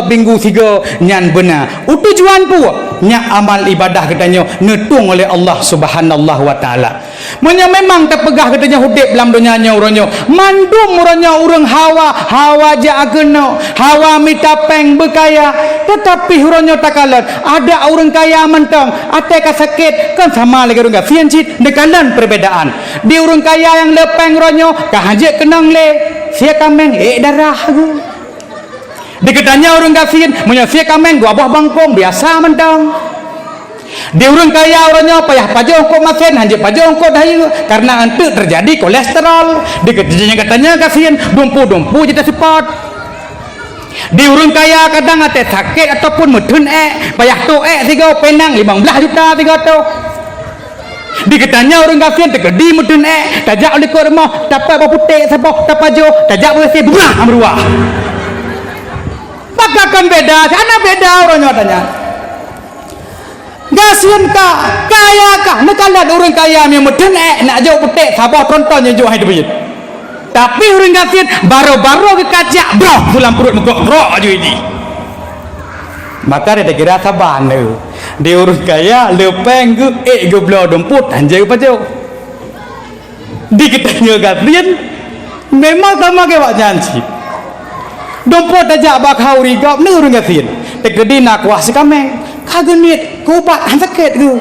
minggu tiga nyan benar tujuan pu nya amal ibadah katanya netung oleh Allah Subhanahu wa taala. Munya memang terpegah katanya hudip dalam dunia nya uranyo mandum uranyo urang hawa ja ageno hawa mitapeng bekaya, tetapi uranyo takalan ada orang kaya mentang ate ka sakit kan sama lagi urang fiancit dekalan perbedaan di urang kaya yang lepeng uranyo kahajek kenang le sia kameng darah tu. Diketanya orang kafir, punya sia kameng gua buah bangkong biasa mentang. Dia orang kaya orangnya payah pajong kok makan, hanya pajong kok dayu karena antu terjadi kolesterol. Katanya kafir, dumpu jadi support. Dia orang kaya kadang ada sakit ataupun medun payah tu tiga penang 15 juta tiga tu. Diketanya orang kafir tergedi medun tajak oleh kau rumah dapat putih sabah dapat jo tajak bersih buah amruah. Maka kan beda, sana beda orangnya tanya. Gasian kah, kaya kah? Nekalan orang kaya yang medun nak jo putih sabah trontonnya jo hai duit. Tapi orang kafir baru-baru ke kacak bro dalam perut muka rok aja ini. Maka dia kira saban tu. Dia urus kaya lepeng ke blow domput anjay pajo. Diketanya kafir memang sama ke wak janji. Domput aja bak hauri gap ni urang kafir. Tegedi nak kuah sekameng. Kagenit kubat sakit tu.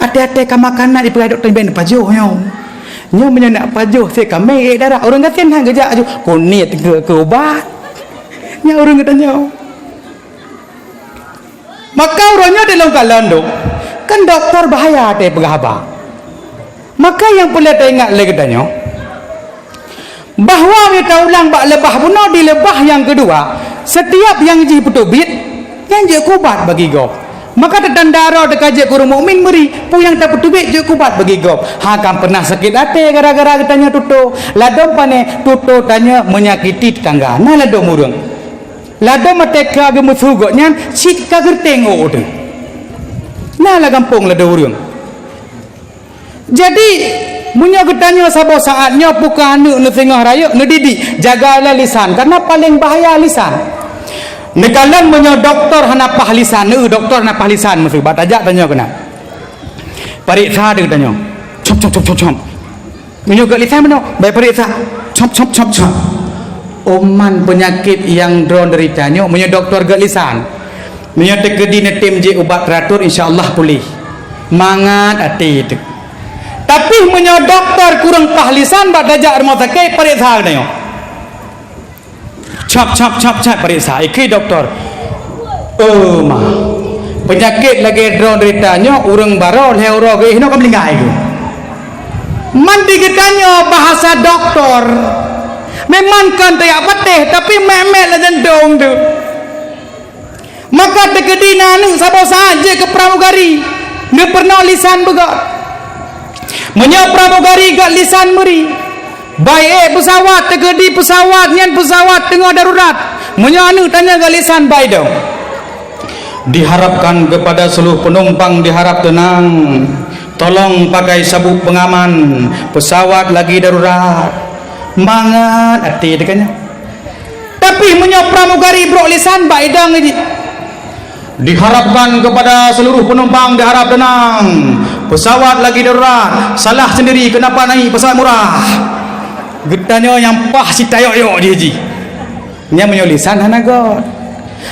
Ate-ate ka makanan dipegai doktor ben pajo nyo. Nyo menyak pajo sekameng darah urang kafir hang gejak aju. Kunit ke ubat. Nya urang katanya. Maka orangnya dalam keadaan tu kan doktor bahaya teh pegahaba. Maka yang boleh teringat lagi katanya bahawa kita ulang bak lebah bunuh di lebah yang kedua setiap yang ji petubit yang je kubat bagi go. Maka tetandara dekat je kurung mukmin beri pu yang tak petubit je kubat bagi go. Ha kan pernah sakit hati gara-gara katanya tuto ladom pane tuto tanya menyakiti tetangga nah ladom urang lada mateka ge musugo nyan sit ka gerteng o de nah la kampung lada urang. Jadi munya getanya sabo saatnya buka anu ne tengah raya ne didi jagalah lisan karena paling bahaya lisan. Nekalan munya doktor hana pah lisan doktor hana pah lisan musuh batajak tanya kena periksa dia tanya cop munya ke lisan mana baik periksa cop oman penyakit yang drone deritanya punya doktor gelisan punya tegedi netim je ubat teratur insyaallah pulih mangat hati itu. Tapi punya doktor kurang pahlisan bak dajak rumah sakit periksa katanya cap periksa iki doktor mah penyakit lagi drone deritanya urang baro leuro ge hino ka melinggai itu mandi kitanya bahasa doktor memang kan tak patih tapi memek lah jendong tu. Maka tegedina nu sabo saja ke pramugari ne pernah lisan begot menyo pramugari gak lisan meri baik pesawat tegedi pesawat nyan pesawat tengah darurat menyo anu tanya gak lisan baik dong. Diharapkan kepada seluruh penumpang diharap tenang, tolong pakai sabuk pengaman, pesawat lagi darurat, mangat hati dekanya. Tapi menyo pramugari bro lisan baik dong ini. Diharapkan kepada seluruh penumpang diharap tenang, pesawat lagi darurat, salah sendiri kenapa naik pesawat murah. Getanya yang pah si tayo-yo dia ji. Nya menyo lisan hanagot.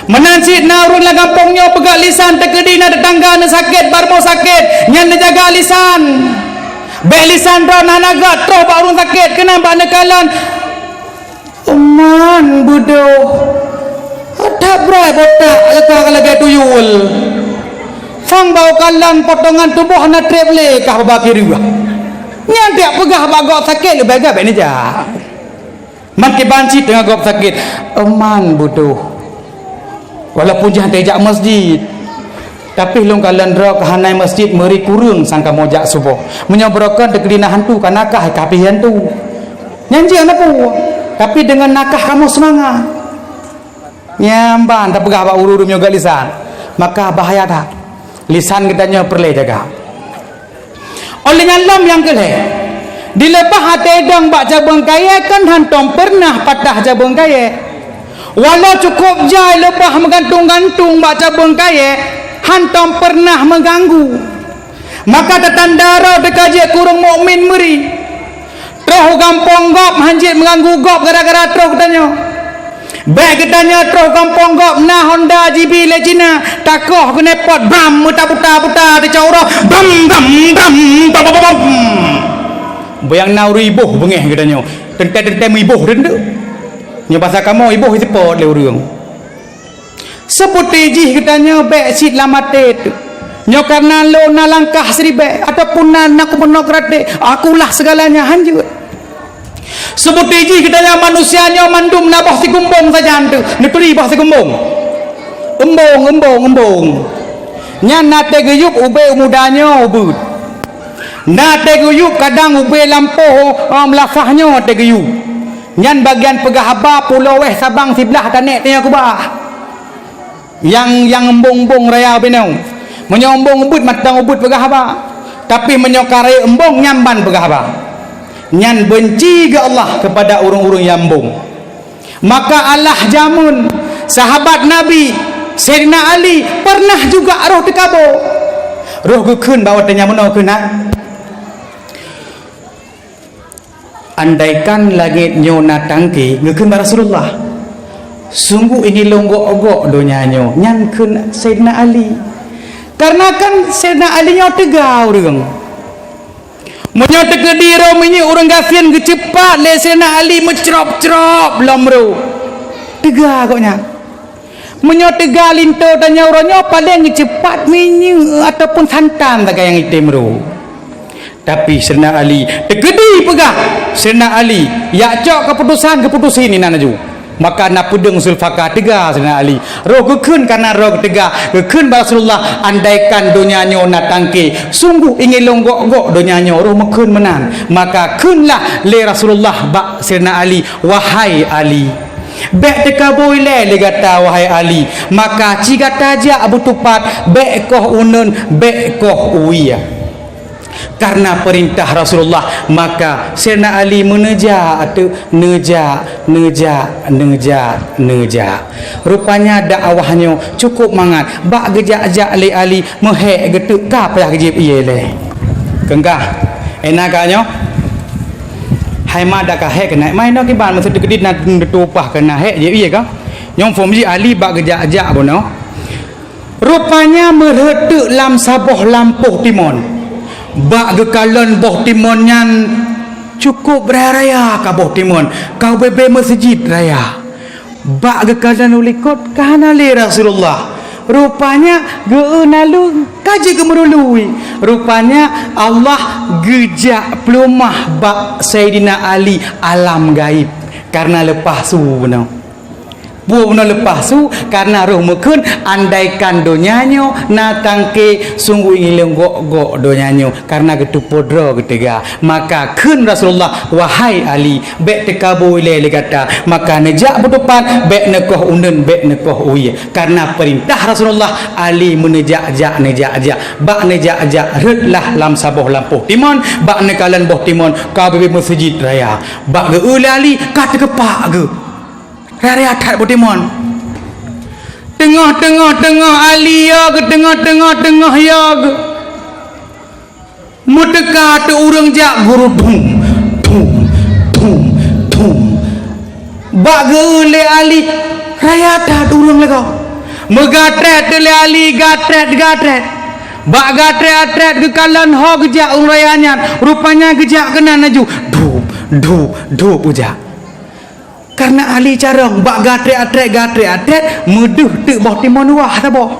Menansit na urun la gampongnya pegak lisan tegedi na tetangga na sakit bar mau sakit nya jaga lisan. Be lisan ro na nagat tro ba urun sakit kena ba nekalan. Oman bodoh. Ada brai botak leka lagi tuyul. Fang bau kalan potongan tubuh na treble kah babaki riwa. Nya dia pegah bagok sakit lebih gak bene ja. Makin banci tengah gop sakit. Oman bodoh. Walaupun jangan tejak masjid, tapi long kalan dro kehanai masjid meri kurung sangka mojak subuh menyobrokan dekedina hantu kanakah kapi hantu nyanji anapu tapi dengan nakah kamu semangat nyamban tak pegah ba ururum yoga lisan maka bahaya tak lisan kita nya perle jaga oleh nyalam yang kele dilepah hati dong baca bengkaya kan hantom pernah patah jabung kaya walau cukup jai lebah menggantung-gantung baca bengkaya hantam pernah mengganggu maka tetandara dekajik kurang mukmin meri troh gampang gop hanjit mengganggu gop gara-gara troh katanya baik katanya troh gampang gop na Honda GB Legina takoh kena pot bam muta-buta dicaurah bam bam bam bam bam bayang nau ribuh bengeh katanya tentai-tentai ribuh rendu nya bahasa kamu ibu sepot le urang seperti jih katanya be sit lamate tu nyo karena lo na langkah seribe ataupun nak menok rate akulah segalanya hanjut seperti jih katanya manusianya mandum nabah si gumbong saja tu neperi bah si gumbong embong nya nate geyup ube mudanya ubud nate geyup kadang ube lampoh melafahnya te geyup nyan bagian pegahaba pulau Sabang sebelah tanek tanya kubah yang embong-embong raya benau menyombong ubud matang ubud pegahaba tapi menyokare embong nyamban pegahaba nyan benci ke Allah kepada urung-urung yambung maka Allah jamun sahabat Nabi Sayyidina Ali pernah juga roh tekabo roh gekun bawa tanya menau kena andaikan langit nyona tangki ngekun Rasulullah sungguh ini longgok-ogok donyanyo nyan kun Sayyidina Ali karena kan Sayyidina Ali nyo tegau urang munyo tegedi rominya urang gafian gecepat le Sayyidina Ali mencerop-cerop lomro tega koknya munyo tega linto tanya uranyo paling gecepat minyu ataupun santan tak yang itemro tapi Sayyidina Ali tegedi pegah Sayyidina Ali ya cok keputusan ini nanaju maka nak pudeng sulfaka tega Sayyidina Ali roh gekun karena roh tega gekun Rasulullah andaikan dunianya nak tangke sungguh ingin longgok-gok dunianya roh mekun menang maka kunlah le Rasulullah bak Sayyidina Ali wahai Ali bek teka boile le kata wahai Ali maka jika tajak abu tupat bek koh unun bek koh uwiya karena perintah Rasulullah maka Sayyidina Ali meneja atau neja rupanya dakwahnya cukup mangat bak gejak-jak le Ali mehek getuk ka payah gejip iye le kenggah enakanya hai ma dak hek kena mai no ki ban masuk dekedit na tupah kena hek je iye ka nyong fomji Ali bak gejak-jak bono rupanya meretuk lam saboh lampuh timon bak gekalan boh timon nyan cukup raya ka boh timon kau bebe masjid raya bak gekalan ulikot kana le Rasulullah rupanya geunalu kaji gemerului rupanya Allah gejak pelumah bak Sayyidina Ali alam gaib karena lepas su benar Buat benda lepas tu karena roh mekun andaikan donyanyo natangke sungguh ingin gok donyanyo karena gitu podro ketiga maka kun Rasulullah wahai Ali bek tekabu ile kata maka nejak berdepan bek nekoh unen bek nekoh uye karena perintah Rasulullah Ali menejak bak nejak redlah lam saboh lampuh timon bak nekalan boh timon ka bebe masjid raya bak ge Ali kata kepak ge raya atat botimon tengah Ali ya ke tengah ya ke muteka tu urang jak guru tum bak ge Ali raya atat urang le kau megatret le Ali gatret bak gatret ke kalan ho gejak urayanya rupanya gejak kena naju dup ujak karena Ali carong bak gatret meduh tek boh timon wah ta boh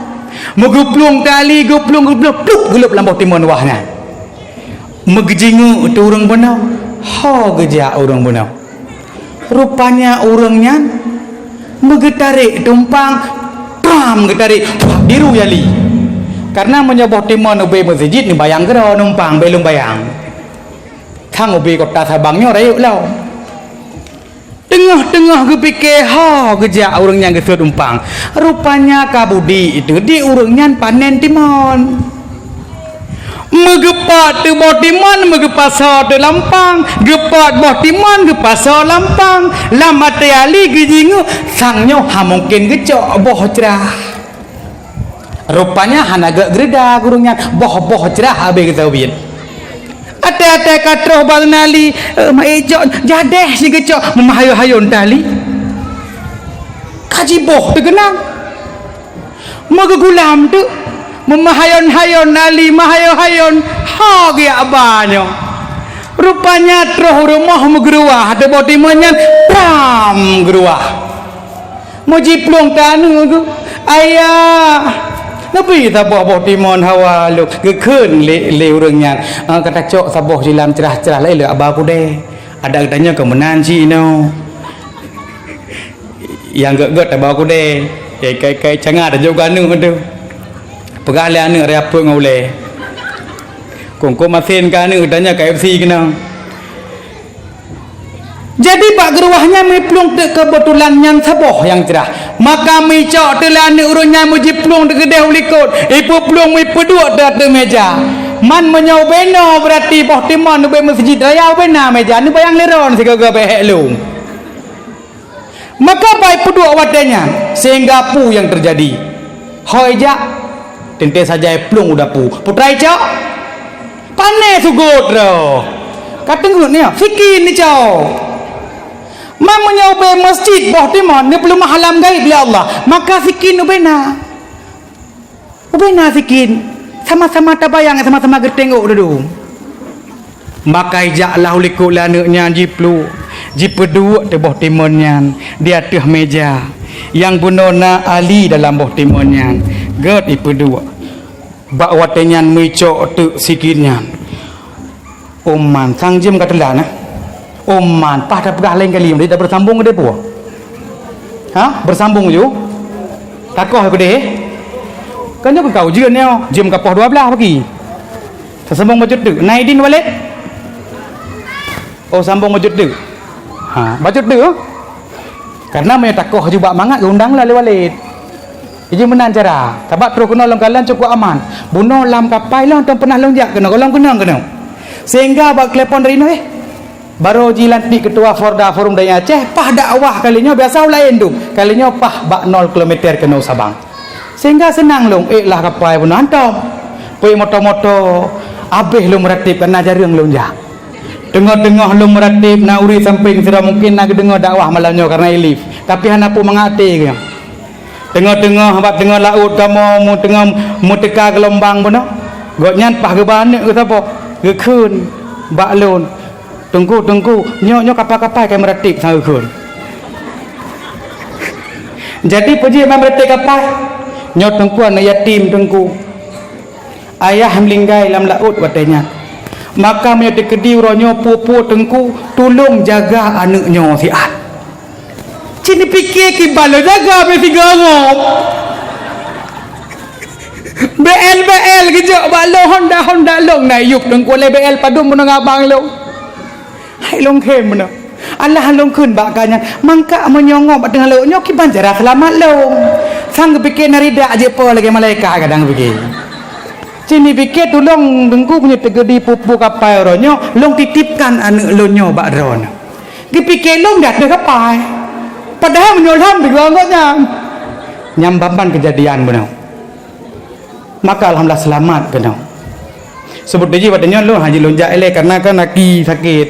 meguplung tali guplung gelup lam boh timon wahnya megejingu tu urang benau ho gejak urang benau rupanya urangnya megetarik tumpang pam getarik biru Ali karena menyoboh timon ubi masjid ni bayang kero numpang belum bayang kang ubi kota Sabangnya rayuk lau tengah kepikir gejak orang yang kesut umpang rupanya kabudi itu di urangnya panen timon megepat tu boh timon megepasar tu lampang gepat boh timon gepasar lampang lam materiali gejingu sangnya mungkin gecok boh cerah rupanya hanaga gereda urangnya boh cerah habis kita ubin ate katroh bang nali maejok jadeh si gecok memahayo-hayon tali kajiboh terkenang magagulam tu memahayon-hayon nali mahayo-hayon hagi abanyo rupanya troh rumah megruah ada botimonnya pram geruah mojiplong tanu tu ayah Nabi taboh timon hawa lu gekun le urangnya kata cok saboh silam cerah-cerah lai le abaku deh ada katanya kemenan si no yang get abaku deh kai cangah dan juga nu tu pegale anu reap ngole kongko masin kan anu katanya KFC kena jadi pak geruahnya miplung te kebetulan yang saboh yang cerah maka mi cok telan urangnya muji plung de gede ulikut ipu plung mi pedua de meja man menyau beno berarti boh timon be masjid raya bena meja ni bayang leron sigaga behek lu maka bai pedua wadanya sehingga pu yang terjadi hoija tente saja plung udah pu putrai cok panen sugut ro katengut ni fikin ni cok Mang menyobe masjid boh timon ni belum halam gaib ya Allah maka fikin ubena fikin sama-sama tabayang sama-sama getengok dulu maka ijaklah ulikul lanuknya jiplu jipeduk te boh timonnya di atas meja yang bunona Ali dalam boh timonnya get ipeduk bak watenyan micok tu sikinnya Oman sang jem katelan Oman pada pegah lain kali dia tak bersambung ke depo bersambung je takoh ke deh kan jo kau jeun nyo jem kapoh 12 pagi tersambung macam tu naidin balik sambung macam tu baca tu karena me takoh juga mangat undanglah lewat jadi menan cara tabak terus kena long kalan cukup aman buno lam kapai long tong pernah lonjak kena kolong kena sehingga bak telepon rino baru jilanti ketua Forda Forum Daya Aceh pah dakwah kalinya biasa lain tu kalinya pah bak 0 km kena Sabang sehingga senang long lah kapai pun antam pui moto-moto habis lu meratib karena jarang lonjak tengah-tengah lu meratib nauri samping sudah mungkin nak dengar dakwah malamnya karena ilif tapi hana pun mengati ke tengah-tengah bak tengah laut kamu mu tengah mu teka gelombang pun gotnya pah ke banek ke siapa ke kun bak lun tunggu nyok kapal-kapal kayak meratib sang ukun jadi puji meratib kapal nyok tunggu anak yatim tunggu ayah melinggai dalam laut watanya maka menyatu kedi uronyo pupu tunggu tolong jaga anaknya siat Cini fikir kiban lo jaga be tiga ngop. BL kejak balo Honda long naik yuk tengku le BL padum menang abang lo. Hai long kem mana. Allah long kun bakanya mangka menyongok tengah lo nyok kiban jara selamat lo. Sang fikir narida aje po lagi malaikat kadang fikir. Cini fikir tolong dengku punya tegedi pupu kapal ronyo long titipkan anak lo nyo bak ron. Dipikir long dah kapal. Padahal menyolam di gangotnya. Nyambamban kejadian benar. Maka alhamdulillah selamat benar. Sebut dia padanya lo haji lonjak ele karena kan aki sakit.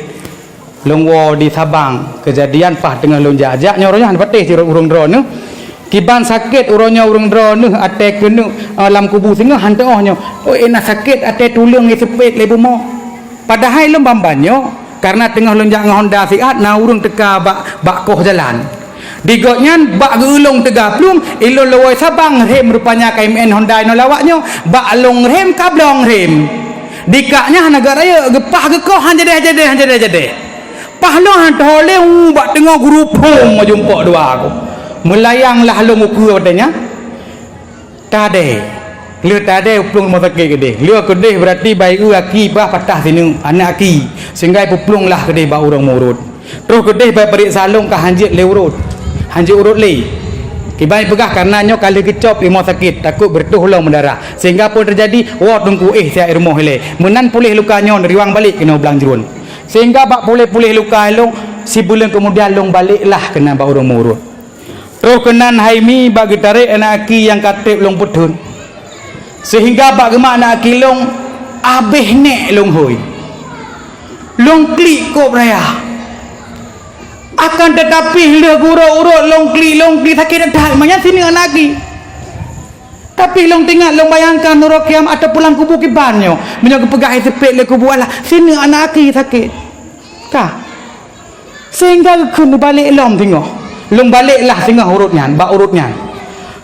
Longwo di Sabang kejadian pah tengah lonjak ajak nyoronya han patih si urung drone kiban sakit uronya urung drone ate kenu alam kubu singa han tengahnya oh enak sakit ate tulung ngi sepet lebu mo padahal lo bambanyo karena tengah lonjak ngah Honda siat na urung teka bak koh jalan digoknya bak geulong tegaplung ilo lowoi Sabang rem rupanya KMN Honda no lawaknya bak long rem kablong rem dikaknya negara raya gepah gekoh han jadi Pahlo hantole bak tengah grupung jumpa dua aku. Melayanglah lo muka padanya. Tade. Lu tade uplung motor gede. Lu gede berarti baik aki bah patah sini anak aki. Sehingga puplunglah gede ba urang murut. Terus gede baik berik salung ka hanjit le urut. Hanjit urut le. Kibai pegah karena nyo kali kecop imo sakit takut bertulang mendarah. Sehingga pun terjadi tunggu sia irmoh le. Menan pulih lukanya riwang balik kena belang jerun. Sehingga bak pulih luka long si bulan kemudian long baliklah kena bak urang murut. Terus kenan haimi bagi tarik anak aki yang katip long putun. Sehingga bak gemak anak aki long abeh nek long hoi. Long klik kop raya. Akan tetapi le gurau-urut long klik sakit dah macam sini anak aki. Tapi long tinggal long bayangkan nurut kiam atau pulang kubu kibanyo menjaga pegai sepet le kubu Allah sini anak aki sakit kah sehingga kun balik long tengok long baliklah tengah urutnya bak urutnya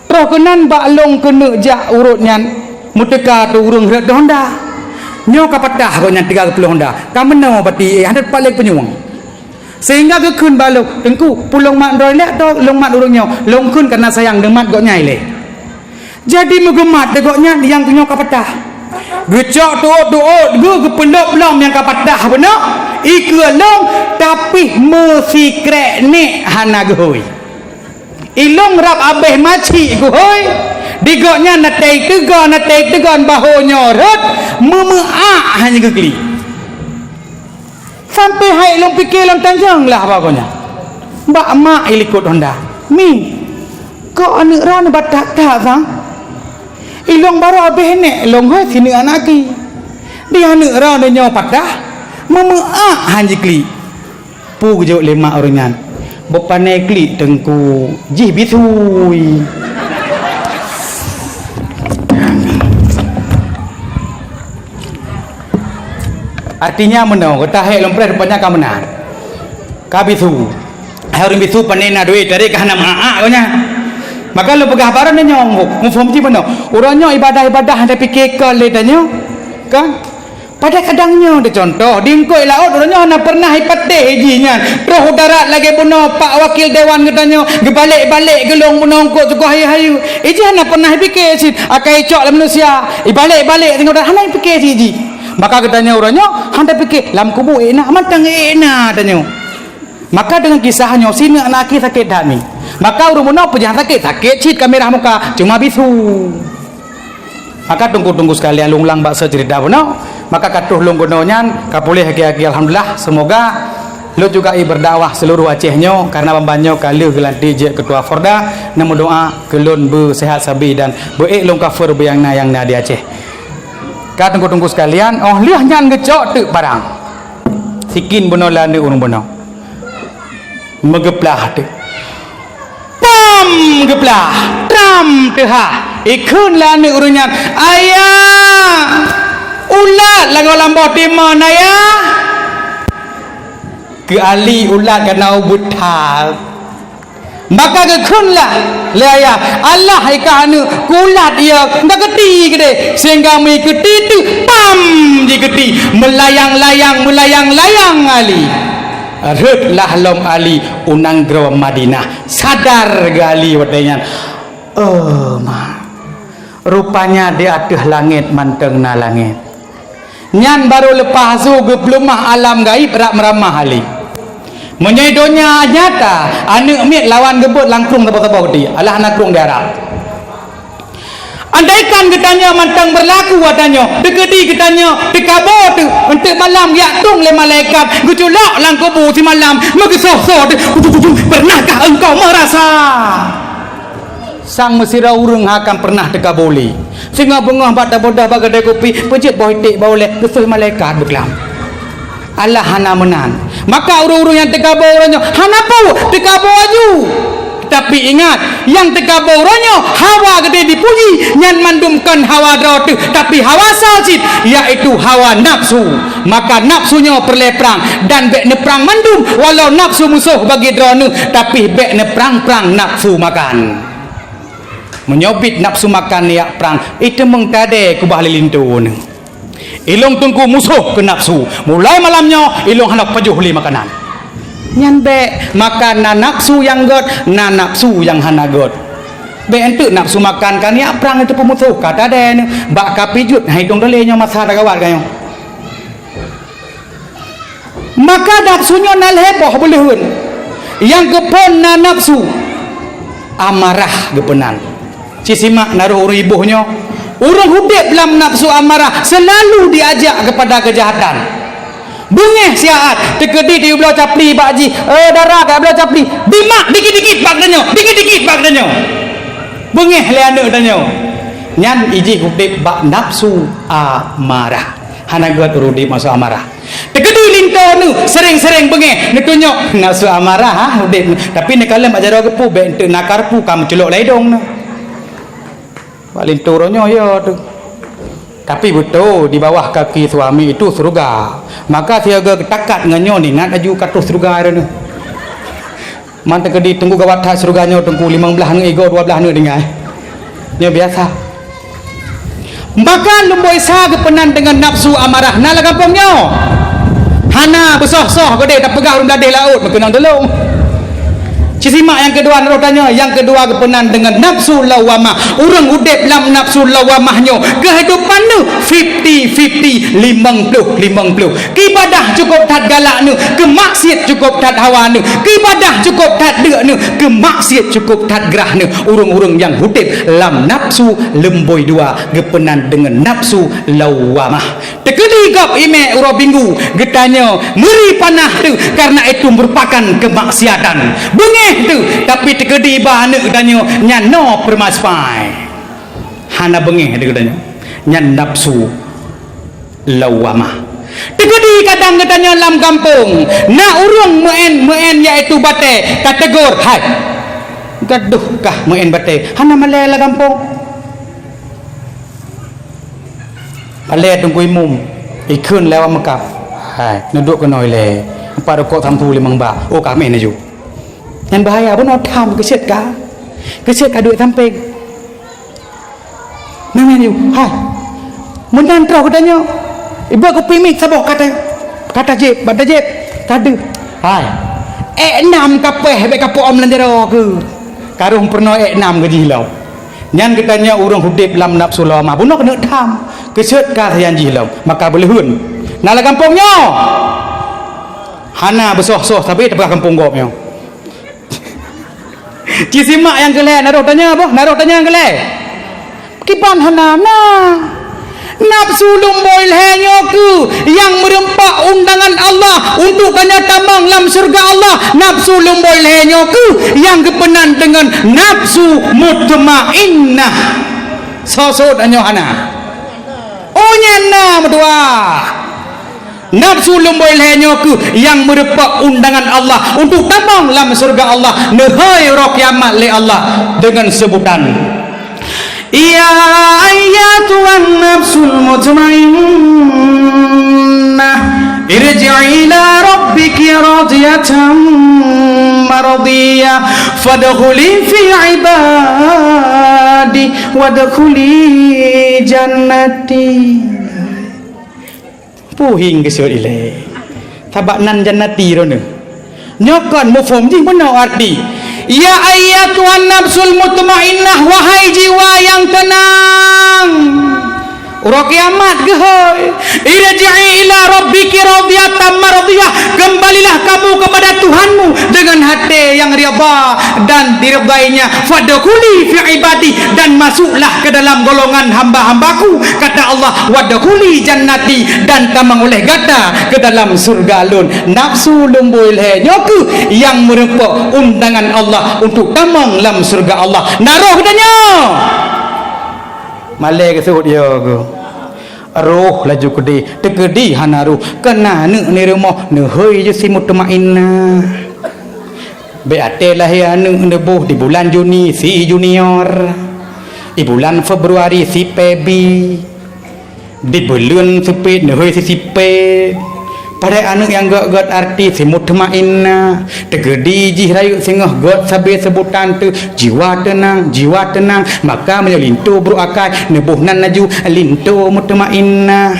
terus kenan bak long kena jak urutnya muteka tu urung red Honda nyo kapatah ko nya 30 Honda kameno pati ada balik penyuang sehingga kun balok tengku pulong mak dolek to long mat urungnya long kun karena sayang demat go nyai le jadi megemat degoknya yang punya kapatah gecok tuot gue kepelok belum yang kapatah benar ikut long tapi mesti krek nek hana gehoi ilong rap abeh maci gehoi digoknya natek tegon bahu nyorot memeak hanya gegli sampai hai long pikir long tanjang lah pokoknya mbak mak ilikut Honda mi kok anak rana batak tak sang ilong baru abeh nek long hoi sini anaki dia anak rana nyawa patah memeak hanjikli pu gejok lemak orangan bopane kli tengku jih bisui artinya menau kata hek lompret rupanya kamenar kabisu hari bisu panena duit dari kahana maak nya maka lu pegah barang dia nyong mufumci benar orangnya ibadah ada fikir ke ledanya kan pada kadangnya ada contoh dingkoi laut orangnya nak pernah ipateh jinya roh darat lagi bunuh pak wakil dewan katanya gebalik-balik gelong menongkok juga hayu-hayu iji nak pernah fikir sih akai cok lah manusia ibalik-balik tengok dah hana fikir sih ji maka katanya orangnya handa fikir lam kubu enak matang enak tanya maka dengan kisahnya sini anak kita sakit dah ni maka urung menau pejah sakit cit kamera muka cuma bisu maka tunggu sekalian lunglang bakso cerita menau maka katuh lung gunonyan kapulih haki-haki alhamdulillah semoga lu juga berdakwah seluruh Acehnya karena pembanyo kali gelanti je ketua Forda namo doa kelun be sehat sabi dan beek lung kafir be yang na di Aceh ka tunggu sekalian oh liah nyan ngecok tu barang sikin benola ni urung benau megeplah tu geplah tram teha ikun lah ni urunyan ayah ulat lagu lamboh di mana ya ke ali ulat kena butal maka ke kunlah laya Allah ikanu kulat dia ndak keti gede sehingga mengikuti tu pam diketi melayang ali Redlah lom ali unang gro Madinah. Sadar gali wadanya. Rupanya di atas langit manteng na langit. Nyan baru lepas tu geblumah alam gaib rak meramah ali. Menyedonya nyata anak mit lawan gebut langkrung tebak-tebak di. Alah anak krung darah. Andaikan katanya mantang berlaku katanya dekedi katanya dekabo tu untuk malam yaktung le malaikat gejolak lang kubur si malam megesoh-soh pernahkah engkau merasa sang mesira urang akan pernah dekaboli sehingga bengah bak bodah bag kedai kopi pejit boitik boleh gesoh malaikat berkelam Allah hana menan maka urang-urang yang dekabo orangnya hana pau dekabo aju. Tapi ingat, yang tekaborannya hawa gede dipuji, nyan mandumkan hawa drautu, tapi hawa salsit, yaitu hawa nafsu. Maka nafsunya perleprang dan bek neprang mandum, walau nafsu musuh bagi dronu, tapi bek neprang-prang nafsu makan. Menyobit nafsu makan ya perang, itu mengtade kubah lilintu. Ilong tungku musuh ke nafsu, mulai malamnya ilong hendak pajuh li makanan. Nyan be makan na nafsu yang god na nafsu yang hana god be ente nafsu makan kan ya perang itu pemusuh kata den bak kapijut hitung dolenya masa dagawat kayo maka nafsunya nal heboh belehun yang kepon na nafsu amarah gepenan cisimak naruh ribuhnya urang hudip dalam nafsu amarah selalu diajak kepada kejahatan. Bengeh siat tekedi di belah capli bakji darah kat belah capli bimak dikit-dikit bak danyo dikit-dikit bak danyo bengeh le anak danyo nyan iji hudip bak nafsu amarah hana got urudi masuk amarah tekedi linto nu sering-sering bengeh ne tunjuk nafsu amarah ha hudip tapi ne kalem ajar gepu be ente nakarpu kam celok ledong nu bak linto ronyo yo tu. Tapi betul di bawah kaki suami itu surga. Maka siaga takat nganyo ni ngat aju katuh surga ada ni. Manteng kedi tunggu gawat hak surganya tunggu 15 ne ego 12 ne dengai. Nya biasa. Maka lumboi sa gepenan dengan nafsu amarah nala kampungnya. Hana besoh-soh gede tak pegah urang ladeh laut mekenang telung. Cisimak yang kedua narotanya yang kedua kepenan dengan nafsu lawamah urang hudip dalam nafsu lawamahnya kehidupan nu 50-50 50-50 kibadah cukup tat galak nu kemaksiat cukup tat hawa nu kibadah cukup tat dek nu kemaksiat cukup tat gerah nu urang-urang yang hudip dalam nafsu lemboi dua kepenan dengan nafsu lawamah tekedi gap ime uro binggu getanya meri panah tu karena itu merupakan kemaksiatan bengeh tu tapi tekedi bah anak danyo nyano permaspai hana bengeh dia katanya nyan nafsu lawamah tekedi kadang katanya dalam kampung na urang muen iaitu bate kategor hai gaduh kah muen bate hana malela kampung ale tunggu imum ikun lewat Mekah hai duduk ke noi le apa rokok sampu limang ba oh kami na ju yang bahaya pun otam keset ka duit samping memang you hai mendan terus katanya ibu aku pimik sabok kata jeb bada jeb tadu hai 6 kapeh be kapok om lanjaro ke karung pernah 6 gaji hilau nyan katanya urang hudip dalam nafsu lawamah pun kena tam keset ka yang hilau maka boleh hun nala kampungnya hana besoh-soh tapi tebak kampung gopnya cisimak yang kelek naruh tanya yang kelek kipan hanana nafsu lumboi lehenyoku yang merempak undangan Allah untuk kanya tamang dalam surga Allah nafsu lumboi lehenyoku yang kepenan dengan nafsu mutmainnah sosot anyo hana oh nyana medua nafsu lumboi lehenyoku yang merupakan undangan Allah untuk tamang dalam surga Allah nehai roh kiamat le Allah dengan sebutan ya ayyatuhan nafsul mutmainnah irji'i ila rabbiki radiyatan maradiyah fadkhuli fi ibadi wadkhuli jannati puhing ke sur ile tabak nan jannati ro ne Nyokon mufhum jing benar arti. Ya ayyatuhan nafsul mutmainnah, wahai jiwa yang tenang. Urang kiamat ke hoi. Irji'i ila rabbiki radiyatan mardiyah. Kembalilah kamu kepada Tuhanmu dengan hati yang ridha dan diridainya. Fadkhuli fi ibadi, dan masuklah ke dalam golongan hamba-hambaku. Kata Allah, wadkhuli jannati, dan tamang oleh gata ke dalam surga alun. Nafsu lumbul he nyoku yang merupa undangan Allah untuk tamang dalam surga Allah. Naruh danya. Malai ke sud yo go. Roh laju kedi, tekedi hanaru kena ni rumah ne hoi je si mutmainna. Beate lah ya nebuh di bulan Juni si junior. Di bulan Februari si pebi. Di bulan sepit ne hoi si sipet. Pada anak yang gak arti si mutmainna, tegedi jih rayu singah gak sabe sebutan tu jiwa tenang, maka menyelintu beruakai nebuhnan naju lintu mutmainna.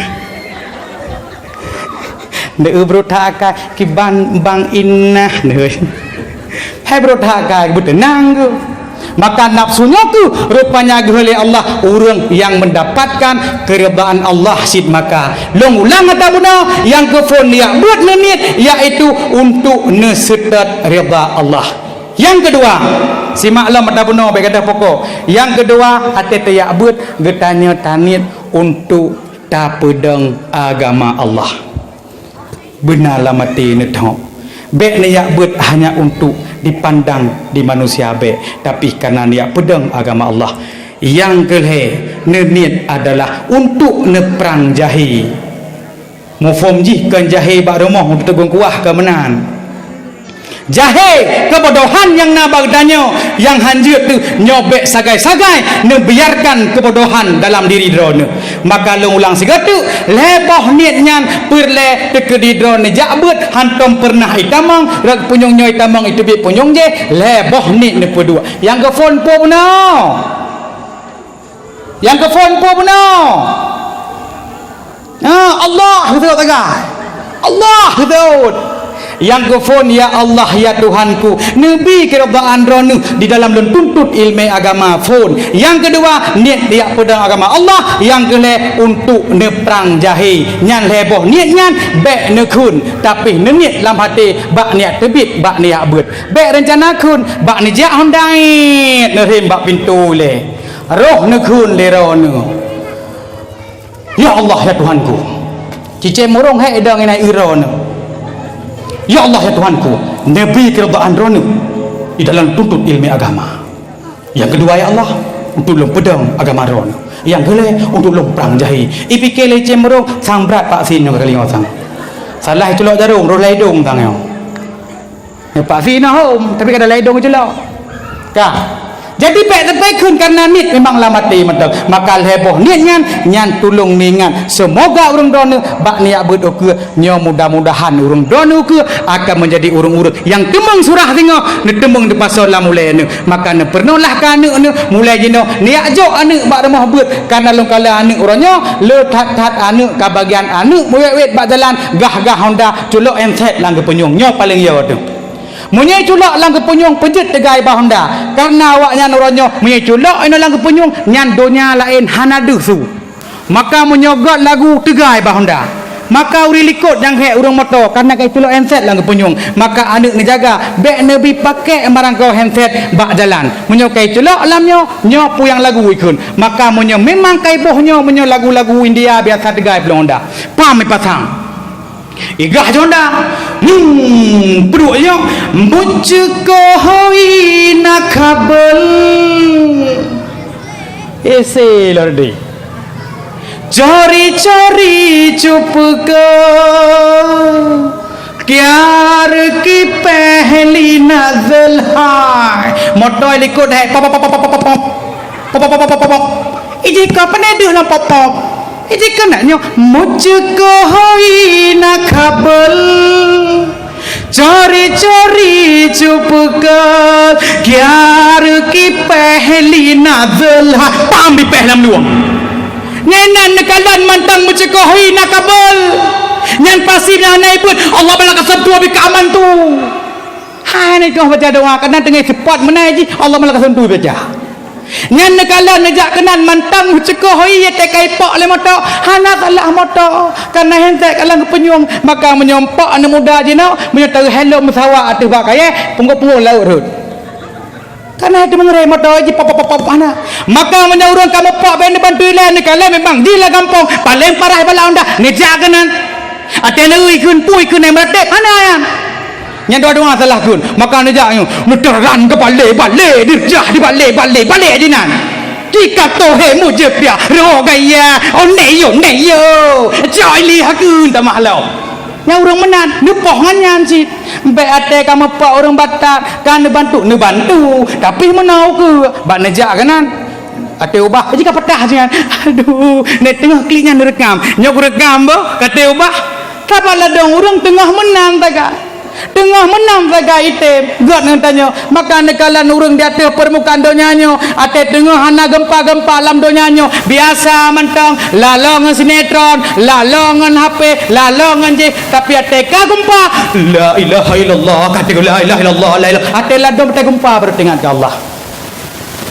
De beruakai kiban bang inna, hai beruakai bertenang tu. Maka nafsunya tu rupanya oleh Allah orang yang mendapatkan keridaan Allah sid maka long ulang kata buna yang kefon dia buat niat iaitu untuk nesetat rida Allah. Yang kedua, simaklah mata buna baik kata pokok. Yang kedua, hati tayak buat getanya tanit untuk tapedang agama Allah. Benarlah mati netok. Bek niat buat hanya untuk dipandang di manusia bek, tapi karena niat pedang agama Allah. Yang kelhe niat adalah untuk neperang jahi. Mufhum ji kan jahi bak rumah untuk tegung kuah kemenan. Jahe kebodohan yang nabagdanyo yang hanjut tu nyobek sagai-sagai nebiarkan kebodohan dalam diri drone. Maka long ulang segatu leboh niatnya perle tekedi drone jakbut hantom pernah itamang rak punyong nyoy tamang itu bi punyong je leboh ni ne pedua. Yang ke phone po beno. Yang ke phone po beno. Allah betul tagai. Allah betul. Yang kefon ya Allah ya Tuhanku nabi keridaan drone di dalam tuntut ilmu agama fon. Yang kedua niat dia pedang agama Allah. Yang kele untuk neperang jahi nyan leboh niat nyan bek nekun tapi niat dalam hati bak niat tebit bak niat beut bek rencana kun bak ni jak hondai nerim bak pintu le roh nekun le rono. Ya Allah ya Tuhanku cice morong he edang inai irono. Ya Allah ya Tuhanku, nabi keridaan drone di dalam tuntut ilmu agama. Yang kedua ya Allah untuk lom pedang agama drone. Yang kedua untuk lom perang jahi. Ipike le cemrong sang berat pak sin kali ngosang. Salah itu lo jarung ro laidong tang yo. Pak sin hom tapi kada laidong jelok. Kah? Jadi baik kun karena niat memanglah mati mentang. Maka heboh niat nyan tulung ningan. Semoga urang drone bak niat beut ke nyo mudah-mudahan urang drone ke akan menjadi urang-urang yang temeng surah tengok ne temeng di pasal la mulai ne. Maka ne pernolah ka anak ne mulai jeno niat jok anak bak rumah beut karena long kala anak urangnyo le tat-tat anak ka bagian anak wet bak jalan gah-gah Honda culok enset lang ke penyung nyo paling yo tu. Munyai culak lang kepunyung pejet tegai bah Honda karena awaknya nuranyo munyai culak ina lang kepunyung nyan donya lain hanadu su. Maka menyogot lagu tegai bah Honda. Maka uri likut yang hek urang motor karena kai culak handset lang kepunyung. Maka anak ni jaga bek nabi pakai marang kau handset bak jalan. Munyo kai culak lamnyo nyo puyang lagu ikun. Maka munyo memang kai bohnyo munyo lagu-lagu India biasa tegai belum Honda. Pam pasang. Igah jonda peduknya mucko hoi nak kabel ese lordi चोरी चुप को प्यार की पहली नजर है मोटो लिखुट है पप पप पप पप पप पप पप पप इजे कपने दिहला पप पप इजे कनान्यो मुझको होई ना खबर चोरी चोरी चुप कर प्यार की पहली नजर है पाम भी पहला luang nyenan nekalan mantang muciko hoy nakabal nyan pasir na naipun Allah bala kasab tuwa bi kaaman tu Hai ni kau baca doa kena tengah cepat menaji Allah malah sentuh baca. Nyan nekala nejak kenan mantang cekoh hoi te kai pak le moto. Hana kalah moto. Karena hentek kalang penyung maka menyompak ane muda je no. Menyata hello musawa atas bakai punggu-punggu laut rut. Karena ada mengerai motor je pop mana. Maka menyaurang kamu pak ben bantu lain nekala memang jila gampang paling parah bala unda nejak kenan. Ate neui kun pui kun em ratek mana yang yang doa salah kun maka nejaknya neteran ke balik dirjah di balik jinan jika tohe mujibya ro gaya ne yo joy li hakun ta mahlau yang orang menan nepoh ngan sit be ate kamu pak orang Batak kan bantu tapi menau ke bak nejak kanan ate ubah jika petah jangan aduh ne tengah kliknya rekam nyok rekam bo kate ubah kapala dong orang tengah menang taga item god nang tanyo maka nekalan urang di atas permukaan donyanyo ate tengah hana gempa alam donyanyo biasa mentang lalongan sinetron lalongan HP lalongan je tapi ate ka gempa la ilaha illallah kata la ilaha illallah la ilaha ate ladom ate gempa baru ingat ke Allah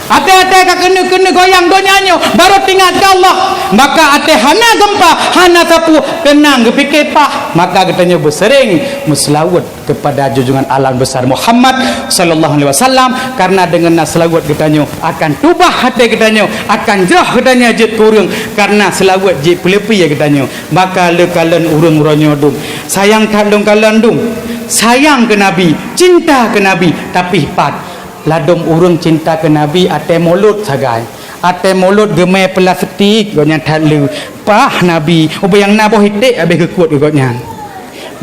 ate ka kena goyang donyanyo baru ingat ke Allah maka ate hana gempa hana sapu tenang fikir pah maka katanya bersering meselawat kepada junjungan alam besar Muhammad sallallahu alaihi wasallam karena dengan selawat katanya akan tubah hati katanya akan jerah katanya jet kurang karena selawat jet pelepi ya katanya maka lekalan urang uranyo dum sayang kandung kalan dum sayang ke nabi cinta ke nabi tapi pat ladom urang cinta ke nabi ate mulut sagai ate mulut gemai plastik gonya thalu pah nabi ubayang na boh hitik habis kekuat gonya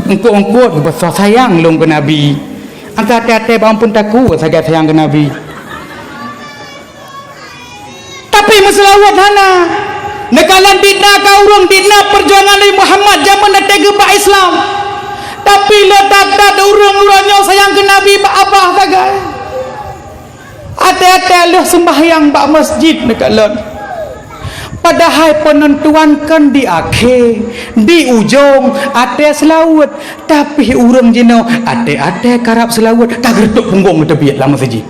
engkau besar sayang long ke nabi angka ate ampun takut sagai sayang ke nabi tapi masalah hana nekalan dina ka urang dina perjuangan Nabi Muhammad zaman ate gebak Islam tapi letak urang-urangnya sayang ke nabi ba abah sagai ate-ate leh sembahyang bak masjid nekalan padahal penentuan kan di akhir di ujung ate selawat tapi urang jino ate karap selawat tak gertuk punggung tebiat lama masjid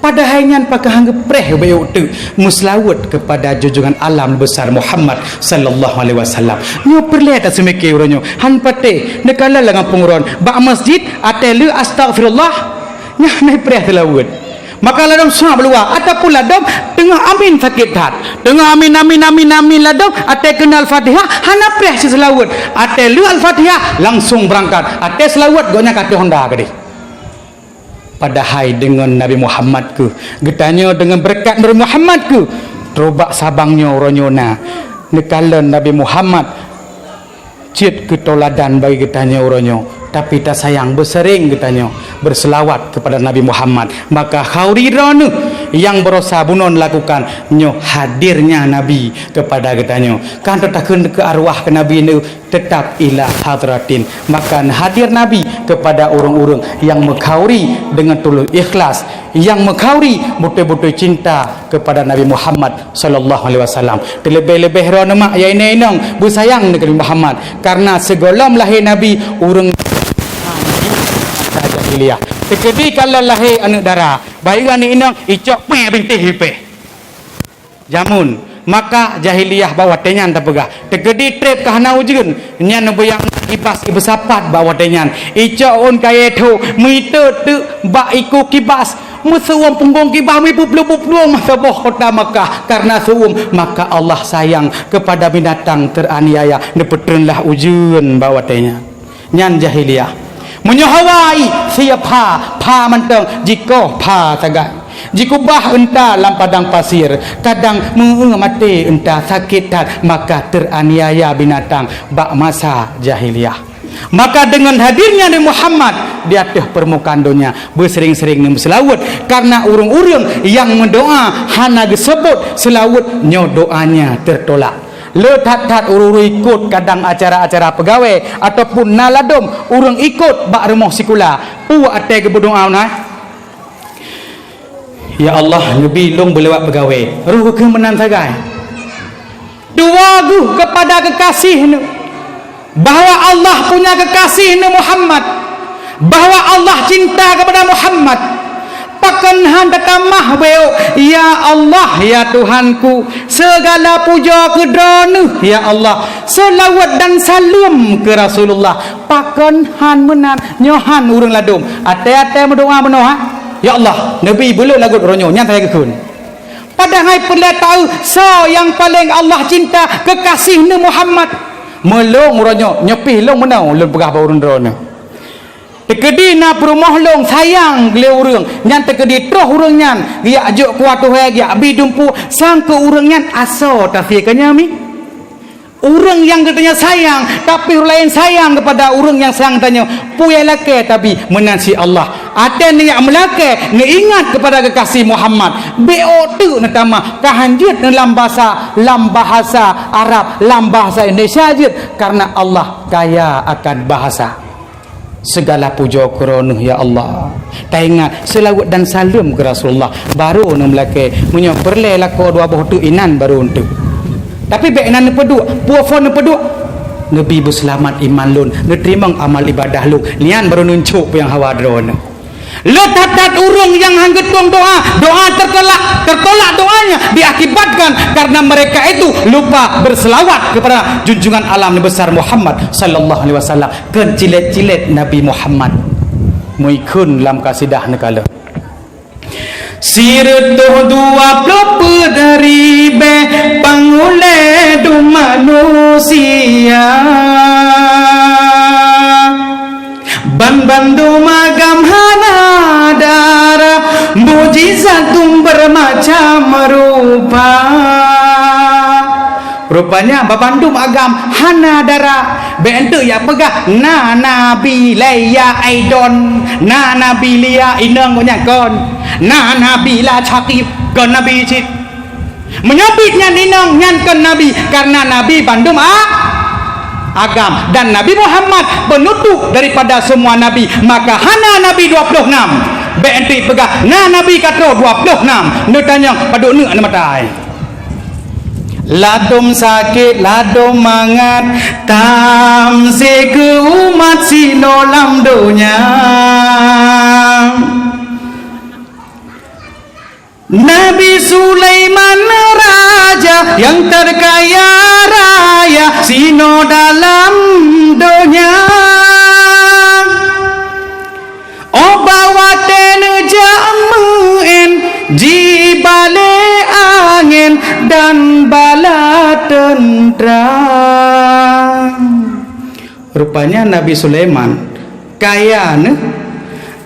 padahal nyan pakai hanggap preh bayu tu muslawat kepada junjungan alam besar Muhammad sallallahu alaihi wasallam nyo perlihat semeke uranyo han pate nekala langan penguron bak masjid ate le astagfirullah nyah nai preh selawat maka ladom semua beluar ataupun ladom tengah amin sakit hat tengah amin ladom ate kenal Fatihah hana preh selawat ate lu al-Fatihah langsung berangkat ate selawat gonya kate Honda gede padahal dengan Nabi Muhammad ku getanya dengan berkat Nabi Muhammad ku terobak sabangnya oronyona nekalan Nabi Muhammad cit ketoladan bagi getanya oronyo tapi tak sayang bersering katanya berselawat kepada Nabi Muhammad maka khauriranu yang berusaha bunon lakukan nyo hadirnya Nabi kepada katanya kan tetakun ke arwah ke Nabi ini tetap ila hadratin maka hadir Nabi kepada orang-orang yang mengkhauri dengan tulus ikhlas yang mengkhauri betul-betul cinta kepada Nabi Muhammad sallallahu alaihi wasallam terlebih-lebih rono mak ya ini inong bersayang dengan Muhammad karena segolom lahir Nabi urang jahiliyah tekedi kalau lahir anak darah bayi ni inang icok pe binti hipe jamun maka jahiliyah bawa tenyan tapegah tekedi trip kahana ujun nyan boyang kibas ibesapat bawa tenyan icok on kaya tu mite tu bak iku kibas musuam punggung kibas mi puplu masa boh kota Makkah karena suum maka Allah sayang kepada binatang teraniaya nepetrenlah ujun bawa tenyan nyan jahiliyah menyohawai siap pa manteng jika pa tagak jika bah entah dalam padang pasir kadang mati entah sakit maka teraniaya binatang bak masa jahiliyah maka dengan hadirnya Nabi Muhammad di atas permukaan dunia bersering-sering berselawat karena urung-urung yang mendoa hana disebut selawat nyo doanya tertolak letat urung ikut kadang acara-acara pegawai ataupun naladom urang ikut bak remah sikula pu ate ke berdoa nah ya Allah lebih long belewat pegawai ruh ke menan sagai dua gu kepada kekasih bahawa Allah punya kekasih Muhammad bahwa Allah cinta kepada Muhammad. Pakan handa tamah beo, ya Allah ya Tuhanku, segala puja kedana ya Allah, selawat dan salam ke Rasulullah. Pakan han menan nyohan urang ladum ate-ate berdoa menoha, ya Allah Nabi belum lagut ronyo nyata kekun. Padahal pula tahu so yang paling Allah cinta kekasih Muhammad melong ronyo nyepih long menau lun pegah ba urang rono. Tekedi na perumah long sayang gele urang nyan tekedi troh urang nyan dia ajuk kuat tu he dia abi dumpu sang ke urang nyan aso tafikannya mi urang yang katanya sayang tapi orang lain sayang kepada urang yang sayang tanya puya lake tapi menansi Allah ada ni yang melake ngeingat kepada kekasih Muhammad bo tu natama kahanjut dalam bahasa Arab dalam bahasa Indonesia je karena Allah kaya akan bahasa. Segala puja keronuh ya Allah. Taingat selawat dan salam ke Rasulullah. Baru nak melake munyo perle lako dua boh tu inan baru untuk. Tapi bek nan peduk, puafon peduk. Nabi berselamat iman lun, nerima amal ibadah lu. Lian baru nuncuk yang hawa drone. Letat urung yang hanggetung doa tertolak doanya diakibatkan karena mereka itu lupa berselawat kepada junjungan alam besar Muhammad sallallahu alaihi wasallam. Kecilet-cilet Nabi Muhammad muikun dalam kasidah negala sirtuh 20 dari be pangule du manusia ban-bandu magam hana dara mujizat bermacam rupa. Rupanya babandum agam hana dara bentuk ya pegah na nabi leya aidon na nabi lia inang punya kon na nabi la cakip kon nabi cit menyabitnya inang nyan kon nabi karena nabi bandum agam dan Nabi Muhammad penutup daripada semua nabi maka hana nabi 26 BNT pegah na nabi kata 26 nu tanya paduk nu ana matai ladum sakit ladum mangat tam se ke umat sino lam dunya Nabi Sulaiman raja yang terkaya raya sino dalam dunia obawaten jamuin jibale angin dan bala tentera. Rupanya Nabi Sulaiman kaya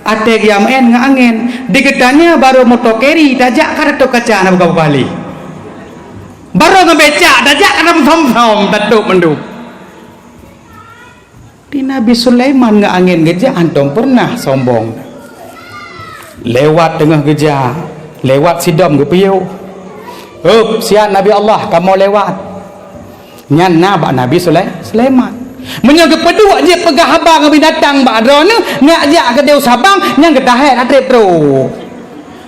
ate giamen ngangin digetanya baru motokeri dajak kada to kaca na buka bali baru ngebecak dajak kada pom-pom taduk menduk di Nabi Sulaiman ngangin geja antum pernah sombong lewat tengah geja lewat sidom ke piu siap Nabi Allah kamu lewat nyan nabak Nabi Sulaiman menjaga pedua je pegah abang binatang bak drone nak jak ke deu sabang yang kedahet atrep tro